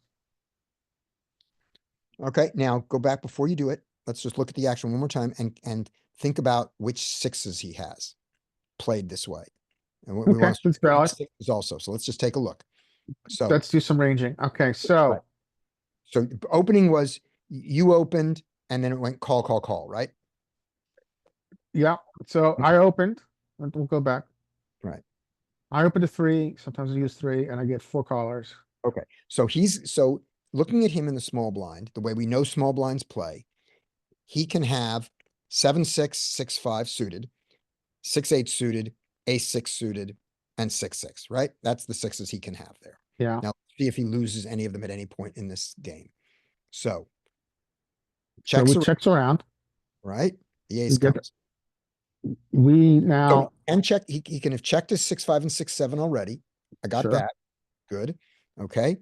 Okay, now go back before you do it. Let's just look at the action one more time and think about which sixes he has played this way. And we Okay, want to that's valid. sixes also. So let's just take a look. So Let's do some ranging. Okay, so Right. so opening was you opened and then it went call, call, call, right? yeah, so I opened. We'll go back. Right. I opened a 3. Sometimes I use 3, and I get 4 callers. Okay. So looking at him in the small blind, the way we know small blinds play, he can have 7-6, 6-5 suited, 6-8 suited, ace-6 suited, and 6-6, right? That's the sixes he can have there. Yeah. Now, see if he loses any of them at any point in this game. So So we checks, checks around. right? The ace We get comes. We now So, and check, he can have checked his 6-5 and 6-7 already. I got Sure. that. Good. Okay.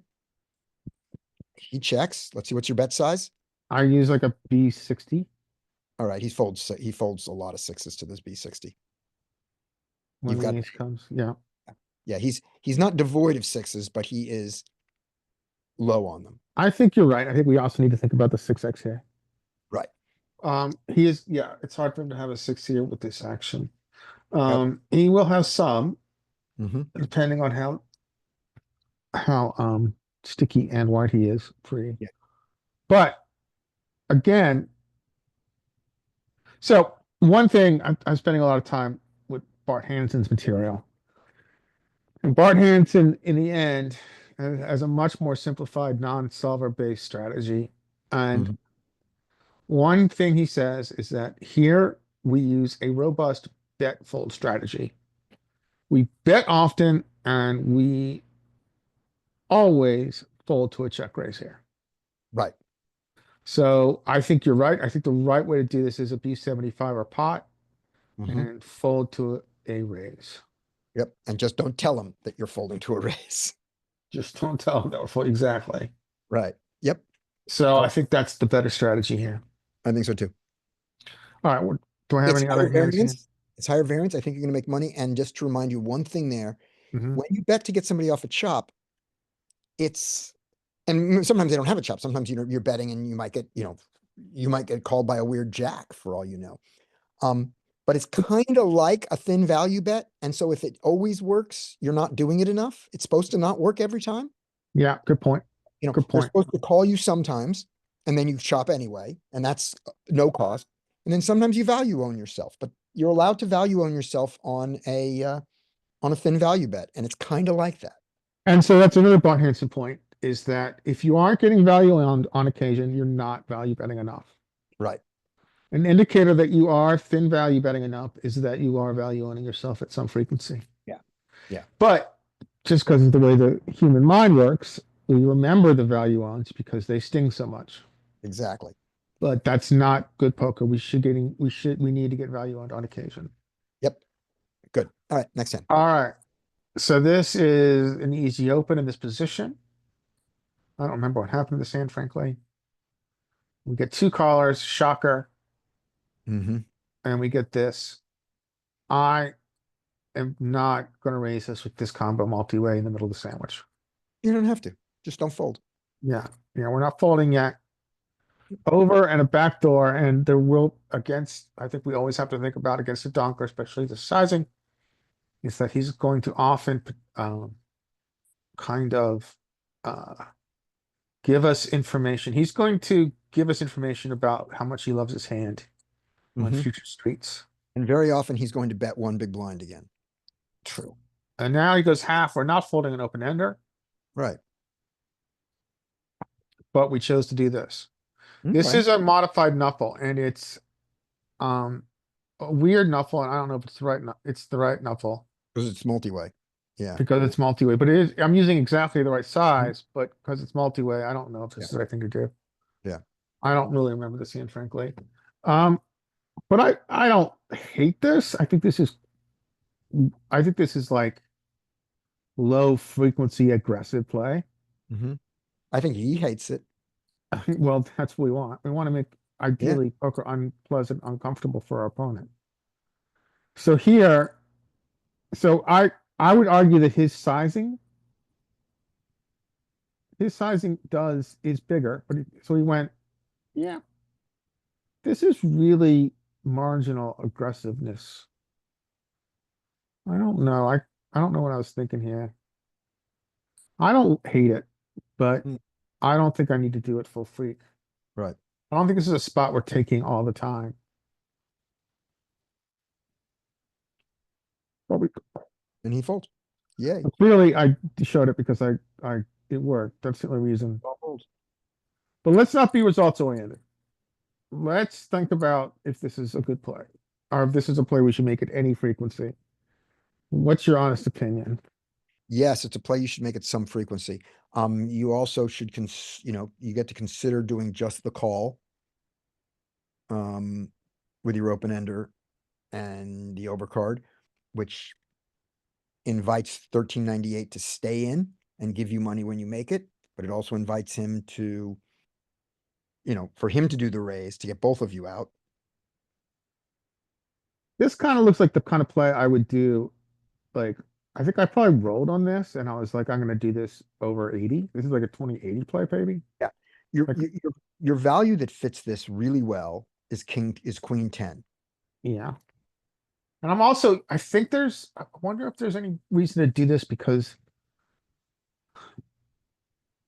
He checks. Let's see, what's your bet size? I use like a B60 All right, he folds a lot of sixes to this B60. when You've the got- ace comes. Yeah. Yeah, he's not devoid of sixes, but he is low on them. I think you're right. I think we also need to think about the 6x here. Right. He is, yeah, it's hard for him to have a 6 here with this action. He will have some, Mm-hmm. depending on how sticky and wide he is free. Yeah. But again, so one thing I'm spending a lot of time with Bart Hansen's material. And Bart Hansen, in the end, has a much more simplified non-solver based strategy. And Mhm. one thing he says is that here we use a robust bet fold strategy. We bet often and we always fold to a check raise here. Right. So I think you're right. I think the right way to do this is a B75 or pot Mhm. and fold to a raise. Yep. And just don't tell him that you're folding to a raise. Just don't tell them that we're fold. Exactly. Right. Yep. So I think that's the better strategy here. I think so too. All right. Do I have It's any higher other hands here? variance. It's higher variance. I think you're going to make money. And just to remind you one thing there, Mhm. when you bet to get somebody off a chop, and sometimes they don't have a chop. Sometimes, you're betting and you might get called by a weird jack for all you know. but it's kind of like a thin value bet. And so if it always works, you're not doing it enough. It's supposed to not work every time. Yeah, good point. You know, Good they're point. supposed to call you sometimes, and then you chop anyway, and that's no cost. And then sometimes you value own yourself, but you're allowed to value own yourself on a thin value bet, and it's kind of like that. And so that's another Bart Hansen point, is that if you aren't getting value on occasion, you're not value betting enough. Right. An indicator that you are thin value betting enough is that you are value owning yourself at some frequency. Yeah. Yeah. But just because of the way the human mind works, we remember the value owns because they sting so much. Exactly. But that's not good poker. We need to get value on occasion. Yep. Good. All right. Next hand. All right. So this is an easy open in this position. I don't remember what happened to this hand, frankly. We get two callers, shocker, Mm-hmm. and we get this. I am not going to raise this with this combo multi-way in the middle of the sandwich. You don't have to. Just don't fold. Yeah, we're not folding yet. Over and a backdoor, and there will, against, I think we always have to think about against the donker, especially the sizing, is that he's going to often kind of give us information. He's going to give us information about how much he loves his hand on Mhm. future streets. And very often he's going to bet one big blind again. True. And now he goes half. We're not folding an open ender, Right. but we chose to do this. This Okay. is a modified knuckle, and it's a weird knuckle, and I don't know if it's the right it's the right knuckle Because it's multi-way. Yeah. because it's multi-way, but it is, I'm using exactly the right size, but because it's multi-way, I don't know if this is the right thing to do. Yeah. I don't really remember this hand, frankly. But I don't hate this. I think this is like low frequency aggressive play. Mm-hmm. I think he hates it. Well, that's what we want. We want to make ideally poker unpleasant, uncomfortable for our opponent. So here, I would argue that his sizing is bigger, but so he went, yeah, this is really marginal aggressiveness. I don't know. I don't know what I was thinking here. I don't hate it, but Mm. I don't think I need to do it full freak. Right. I don't think this is a spot we're taking all the time. But And he folds. Yay. clearly I showed it because it worked. That's the only reason. But let's not be results oriented. Let's think about if this is a good play, or if this is a play we should make at any frequency. What's your honest opinion? Yes, it's a play you should make at some frequency. You also should you get to consider doing just the call. With your open ender and the overcard, which invites 1398 to stay in and give you money when you make it, but it also invites him to, for him to do the raise to get both of you out. This kind of looks like the kind of play I would do. Like, I think I probably rolled on this and I was like, I'm going to do this over 80. This is like a 2080 play, maybe. Yeah. Your, Like- your, your value that fits this really well is queen 10. Yeah. And I think I wonder if there's any reason to do this because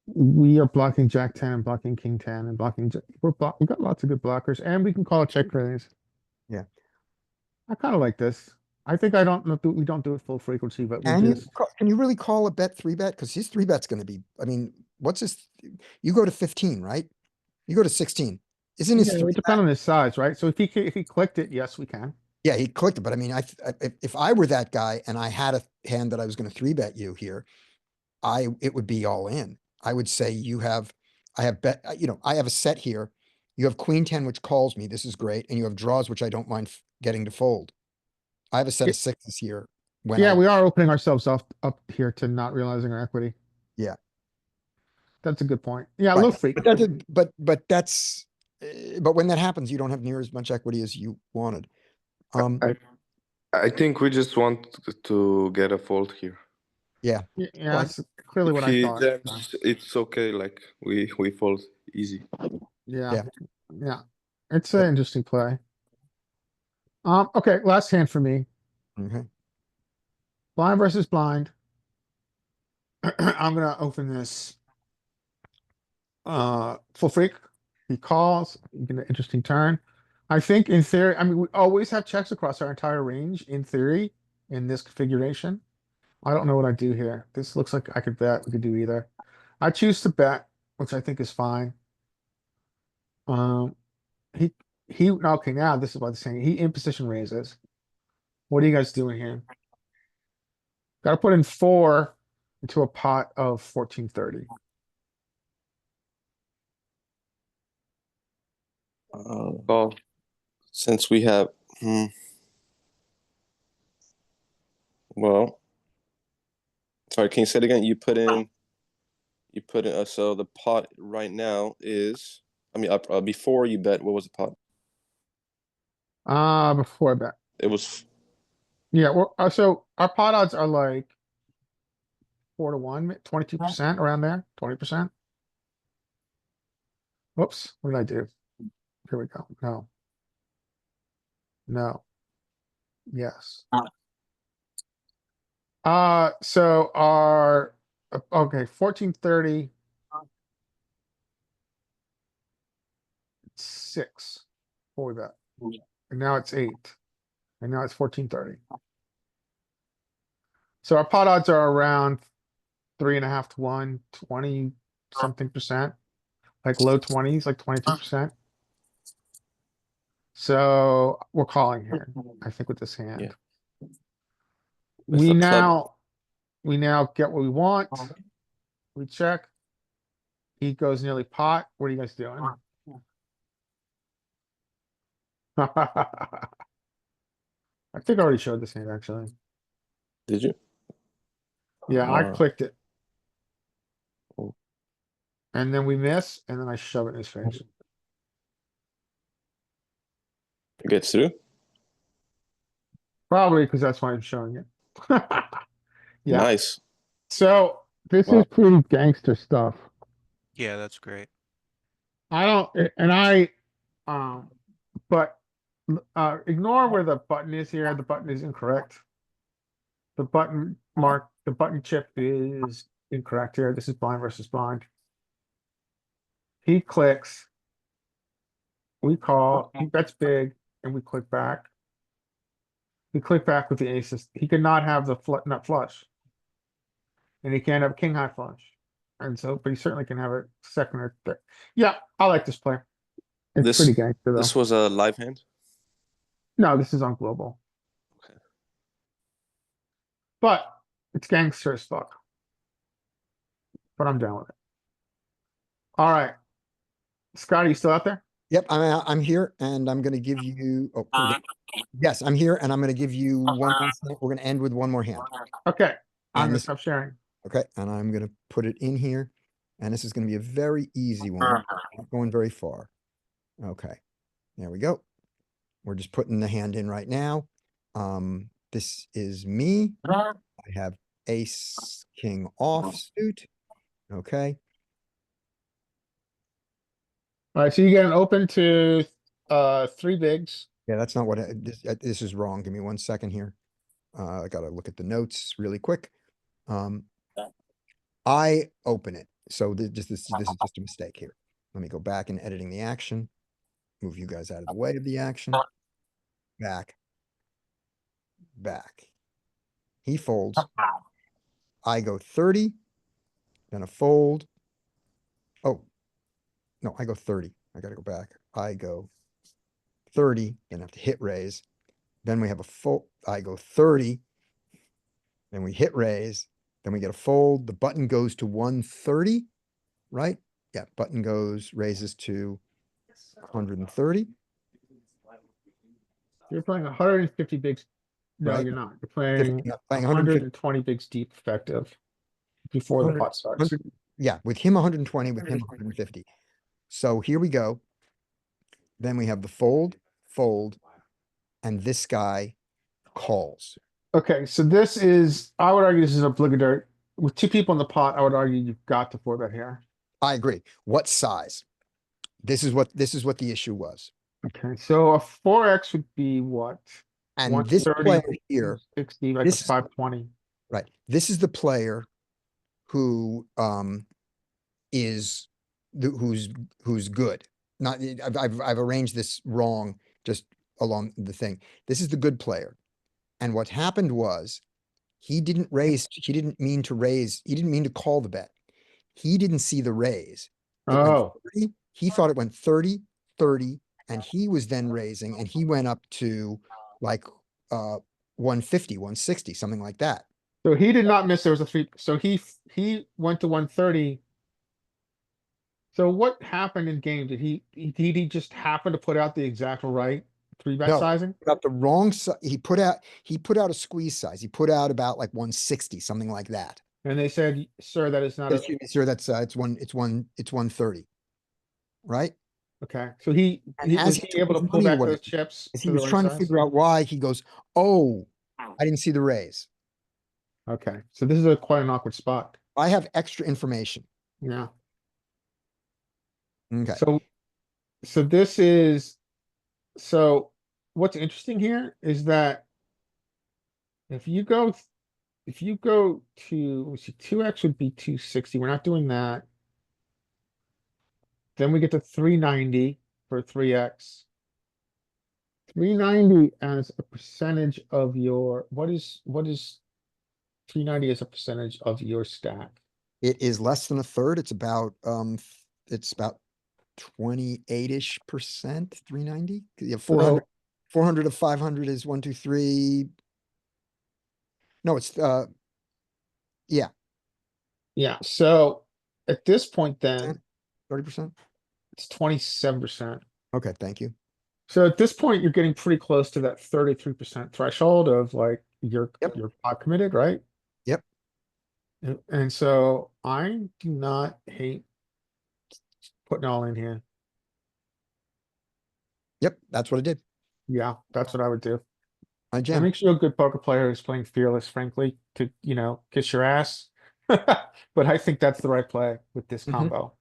we are blocking Jack 10 and blocking King 10 and we've got lots of good blockers and we can call a check raise. Yeah. I kind of like this. I think we don't do it full frequency, but we And just, can you really call a bet 3-bet? Because his 3-bet's going to be, what's his, you go to 15, right? You go to 16. Isn't his yeah, it 3 would depend on his size, right? So if he clicked it, yes, we can. Yeah, he clicked it, but if I were that guy and I had a hand that I was going to 3-bet you here, it would be all in. I would say I have a set here. You have queen 10, which calls me. This is great. And you have draws, which I don't mind getting to fold. I have a set of sixes here. Yeah, we are opening ourselves up here to not realizing our equity. Yeah. That's a good point. Yeah, Right. low freak. But when that happens, you don't have near as much equity as you wanted. I think we just want to get a fold here. Yeah. Yeah, Well, that's clearly what I He thought. jams, it's okay. Like we fold easy. Yeah. Yeah. Yeah. It's an interesting play. Okay, last hand for me. Okay. Blind versus blind. I'm gonna open this. Full freak. He calls. You get an interesting turn. I think in theory, I mean, we always have checks across our entire range in theory in this configuration. I don't know what I do here. This looks like I could bet. We could do either. I choose to bet, which I think is fine. Um, he okay, now this is what I'm saying. He in position raises. What are you guys doing here? Gotta put in 4 into a pot of 1430. Well, since we have, well, sorry, can you say it again? You put in, so the pot right now is, I mean, before you bet, what was the pot? Before I bet. It was, Yeah, well, so our pot odds are like 4 to 1, 22% around there, 20%. Whoops, what did I do? Here we go. No. No. Yes. So our okay, 1430 6 before we bet. And now it's 8. And now it's 1430. So our pot odds are around 3.5 to 1, 20 something percent. Like low 20s, like 22%. So we're calling here, I think, with this hand. Yeah. We the club. now get what we want. We check. He goes nearly pot. What are you guys doing? I think I already showed this hand actually. Did you? Yeah, I clicked it. Oh. And then we miss, and then I shove it in his face. It gets through? Probably because that's why I'm showing it. Yeah. Nice. So this Wow. is pretty gangster stuff. Yeah, that's great. I don't, and I, but ignore where the button is here. The button is incorrect. The button chip is incorrect here. This is blind versus blind. He clicks. We call. He bets big, and we click back. We click back with the aces. He cannot have the nut flush, and he can't have king high flush. And so, but he certainly can have a second or third. Yeah, I like this play. It's pretty gangster though. This was a live hand? No, this is on global. Okay. But it's gangster as fuck. But I'm down with it. All right. Scotty, you still out there? Yep, I'm here and I'm gonna give you, yes, I'm here and I'm gonna give you one more hand. We're gonna end with one more hand. Okay. I'm And gonna this, stop sharing. okay, and I'm gonna put it in here. And this is gonna be a very easy one, not going very far. Okay, there we go. We're just putting the hand in right now. This is me. I have ace, king offsuit. Okay, All right, so you get an open to 3 bigs. yeah, that's not what, this is wrong. Give me 1 second here. I gotta look at the notes really quick. I open it. So this is just a mistake here. Let me go back and editing the action. Move you guys out of the way of the action. Back. Back. He folds. I go 30. Then a fold. Oh, no, I go 30. I gotta go back. I go 30, then have to hit raise. Then we have a fold. I go 30. Then we hit raise. Then we get a fold. The button goes to 130, right? Yeah, button raises to 130. You're playing 150 bigs. No, Right. you're not. You're playing Yeah, playing 120 bigs deep effective before the 100 pot starts. Yeah, with him 120, with him 150. So here we go. Then we have the fold, and this guy calls. Okay, so this is, I would argue this is obligatory. With 2 people in the pot, I would argue you've got to 4-bet here. I agree. What size? This is what the issue was. Okay, so a 4x would be what? And this 130, player here, 60, like a this is 520. right. This is the player who is who's good. Not I've arranged this wrong just along the thing. This is the good player. And what happened was he didn't raise, he didn't mean to raise, he didn't mean to call the bet. He didn't see the raise. It went Oh, 30, he thought it went 30, 30, and he was then raising, and he went up to like 150, 160, something like that. so he did not miss. There was a three. So he went to 130. So what happened in game? Did he just happen to put out the exact right three bet No, sizing? put out the wrong size. He put out a squeeze size. He put out about like 160, something like that. And they said, sir, that is not a, Excuse me, sir, that's it's 130, right? okay. So he, And as was he he took able his to pull money back away, those chips as he to the was right trying to size? figure out why, he goes, "Oh, I didn't see the raise. Okay, so this is a quite an awkward spot. I have extra information." Yeah. Okay. So this is, so what's interesting here is that if you go, to, let's see, 2x would be 260. We're not doing that. Then we get to 390 for 3x. 390 as a percentage of your, what is 390 as a percentage of your stack? It is less than a third. It's about 28-ish%, 390. Yeah, 400, So 400 of 500 is 1, 2, 3. No, it's yeah, yeah, so at this point then 30%. it's 27%. Okay, thank you. So at this point, you're getting pretty close to that 33% threshold of like Yep. you're pot committed, right? Yep. And so I do not hate putting all in here. Yep, that's what I did. Yeah, that's what I would do. I That jammed. makes you a good poker player who's playing fearless, frankly, to, kiss your ass. But I think that's the right play with this Mhm. combo.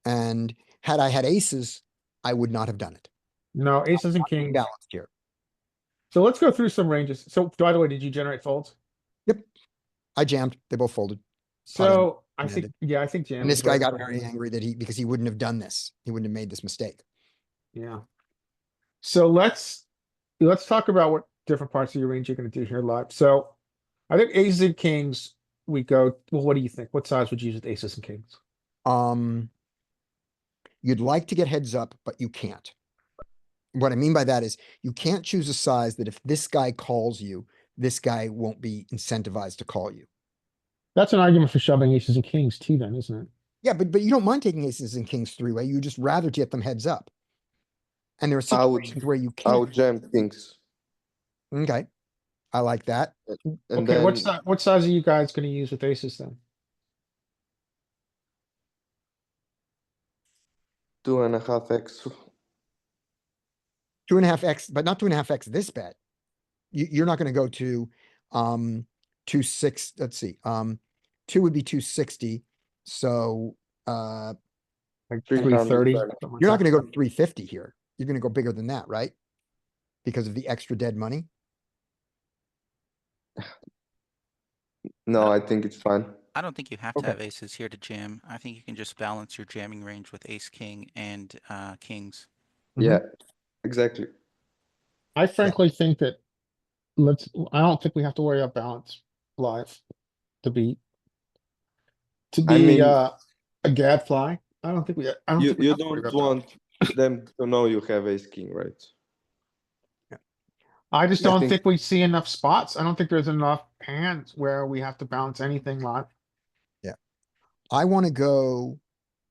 And had I had aces, I would not have done it. No, aces and kings. Balanced here. So let's go through some ranges. So by the way, did you generate folds? Yep. I jammed. They both folded. So I ended. think, yeah, I think jam And is this guy right. got very angry because he wouldn't have done this. He wouldn't have made this mistake. Yeah. So let's talk about what different parts of your range you're gonna do here live. So I think aces and kings, we go, well, what do you think? What size would you use with aces and kings? You'd like to get heads up, but you can't. What I mean by that is you can't choose a size that if this guy calls you, this guy won't be incentivized to call you. That's an argument for shoving aces and kings too, then, isn't it? Yeah, but you don't mind taking aces and kings three-way. You just rather get them heads up. And there are I would situations where you I would can't. jam kings Okay. I like that. and Okay, then what size are you guys gonna use with aces then? 2.5x. 2.5x, but not 2.5x this bet. You're not going to go to 2.6. Let's see. 2 would be 260. So Like 300, 330? you're not going to go to 350 here. You're going to go bigger than that, right? Because of the extra dead money. No, I think it's fine. I don't think you have to Okay. have aces here to jam. I think you can just balance your jamming range with ace king and kings. Yeah, exactly. I frankly think that I don't think we have to worry about balance live to be I mean, a gadfly. I don't think we you have to worry don't about want them to know you have ace king, right? I just I don't think- think we see enough spots. I don't think there's enough hands where we have to balance anything live. I want to go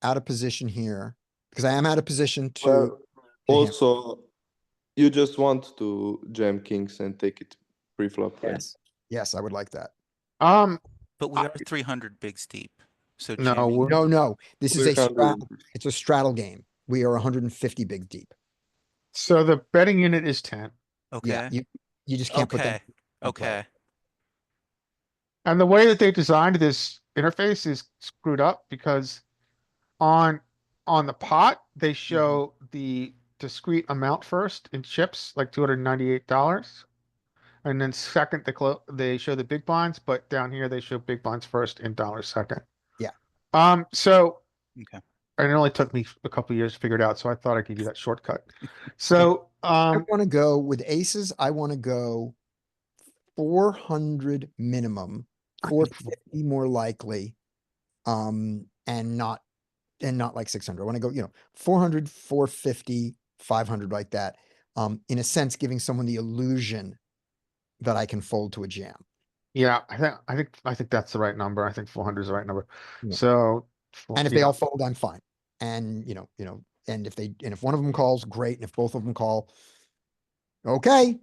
out of position here because I am out of position to. Well, to him. also, you just want to jam kings and take it pre-flop, right? Yes, I would like that. But we are 300 bigs deep. So No, jamming. No. This is a 300. straddle. It's a straddle game. We are 150 big deep. so the betting unit is 10. Yeah, Okay. you just can't put Okay. them. in play. Okay. And the way that they designed this interface is screwed up because on on the pot, they show the discrete amount first in chips, like $298. And then second, they show the big blinds, but down here they show big blinds first in dollars second. Yeah. So Okay. and it only took me a couple years to figure it out, so I thought I'd give you that shortcut. So, I want to go with aces. I want to go 400 minimum, 450 more likely, and not like 600. I want to go, 400, 450, 500 like that. In a sense, giving someone the illusion that I can fold to a jam. yeah, I think that's the right number. I think 400 is the right number. Yeah. So, And if they all fold, I'm fine. And and if one of them calls, great. And if both of them call, okay.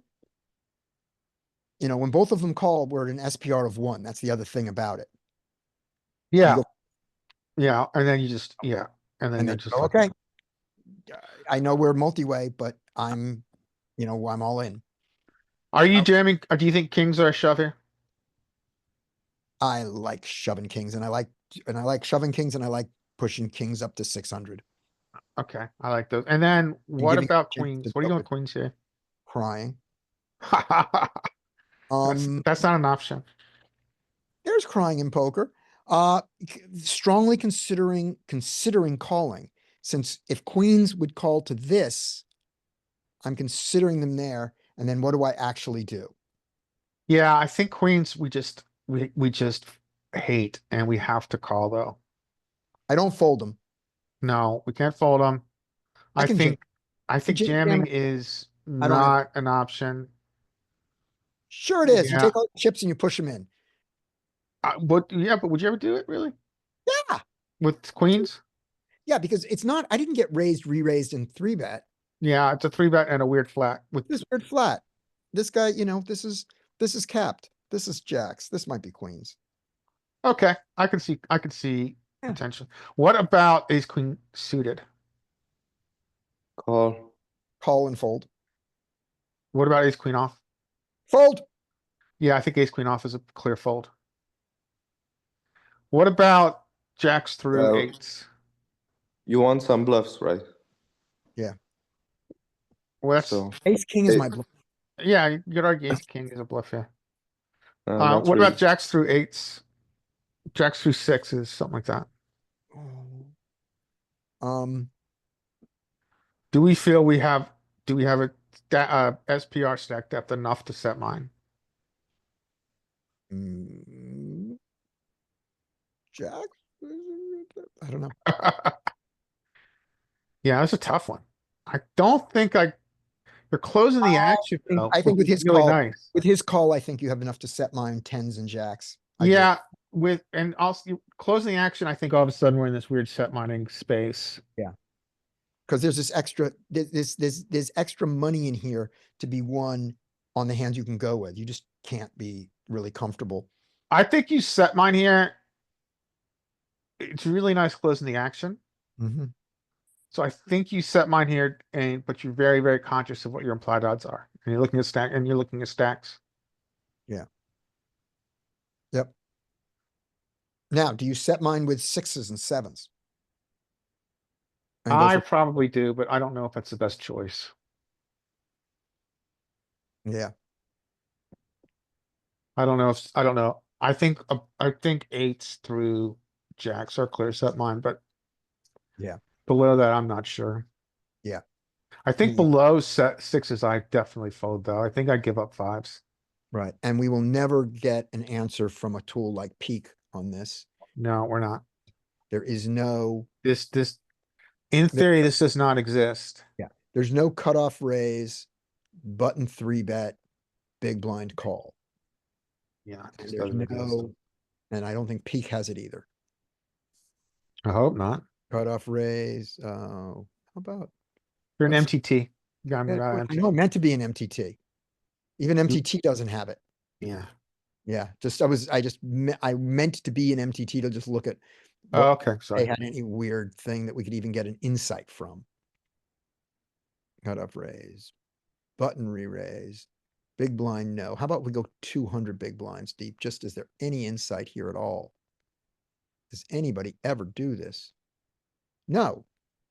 When both of them call, we're at an SPR of 1. That's the other thing about it. yeah, go- yeah, and then and then And you're then just go, like, okay. I know we're multi-way, but I'm all in. are you jamming? Or do you think kings are a shove here? I like shoving kings and I like shoving kings and I like pushing kings up to 600. Okay, I like those. And then what giving about a chance queens? to What are you go doing with with queens here? crying. That's Um, that's not an option. there's crying in poker. Strongly considering calling, since if queens would call to this, I'm considering them there. And then what do I actually do? Yeah, I think queens we just hate and we have to call though. I don't fold them. No, we can't fold them. I I can jam. think I think Jam jamming it. is I don't have. not an option. Sure it is. You Yeah. take all the chips and you push them in. Yeah, but would you ever do it really Yeah. with queens? Yeah, because it's not, I didn't get raised, re-raised in 3-bet. Yeah, it's a 3-bet and a weird flat with This weird flat. This guy, this is capped. This is jacks. This might be queens. okay. I could see Yeah. potential. What about ace queen suited? Call. Call and fold. What about ace queen off? Fold. Yeah, I think ace queen off is a clear fold. What about jacks through Well, eights? You want some bluffs, right? Well, that's So Ace king is It- my bluff. yeah, you could argue ace king is a bluff here. not What really. about jacks through eights? Jacks through sixes, something like that. Um, Do we feel do we have SPR stack depth enough to set mine? mm, Jack? I don't know. Yeah, that's a tough one. I don't think you're closing the action though, I think which with is his really call, nice. I think you have enough to set mine tens and jacks. I do. Yeah, and also closing the action, I think all of a sudden we're in this weird set mining space. Because there's this extra, there's extra money in here to be won on the hands you can go with. You just can't be really comfortable. I think you set mine here. It's really nice closing the action. Mhm. So I think you set mine here, but you're very, very conscious of what your implied odds are. And you're looking at stacks. Yep. Now, do you set mine with sixes and sevens? And go I for, probably do, but I don't know if that's the best choice. yeah, I don't know. I think eights through jacks are clear set mine, but Yeah. below that, I'm not sure. Yeah. I think Mm. below set sixes, I definitely fold though. I think I'd give up fives. right. And we will never get an answer from a tool like Peak on this. No, we're not. There is no, In theory, this does not exist. there's no cutoff raise, button 3-bet, big blind call. Yeah, it And just there's doesn't exist. no, and I don't think Peak has it either. I hope not. Cutoff raise, how about? You're an Let's- MTT. You gotta Yeah, move out of I know, MTT. meant to be an MTT. Even MTT doesn't have it. Yeah. Yeah, I meant to be an MTT to just look at Oh, what okay, they sorry. had any weird thing that we could even get an insight from. Cutoff raise, button re-raise, big blind, no. How about we go 200 big blinds deep? Just is there any insight here at all? Does anybody ever do this? No.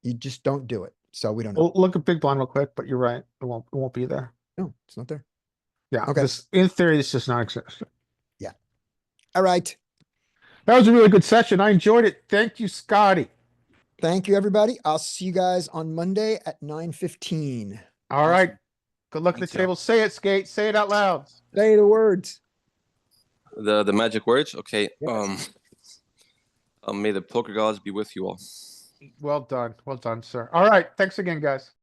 You just don't do it. So we don't know. We'll look at big blind real quick, but you're right. It won't be there. No, it's not there. Yeah. Okay. This, in theory, this does not exist. All right. That was a really good session. I enjoyed it. Thank you, Scotty. Thank you, everybody. I'll see you guys on Monday at 9:15. All right. Good luck at Thanks, the y'all. table. Say it, Skate. Say it out loud. Say the words. The magic words. Okay. Yes. May the poker gods be with you all. Well done. Well done, sir. All right. Thanks again, guys.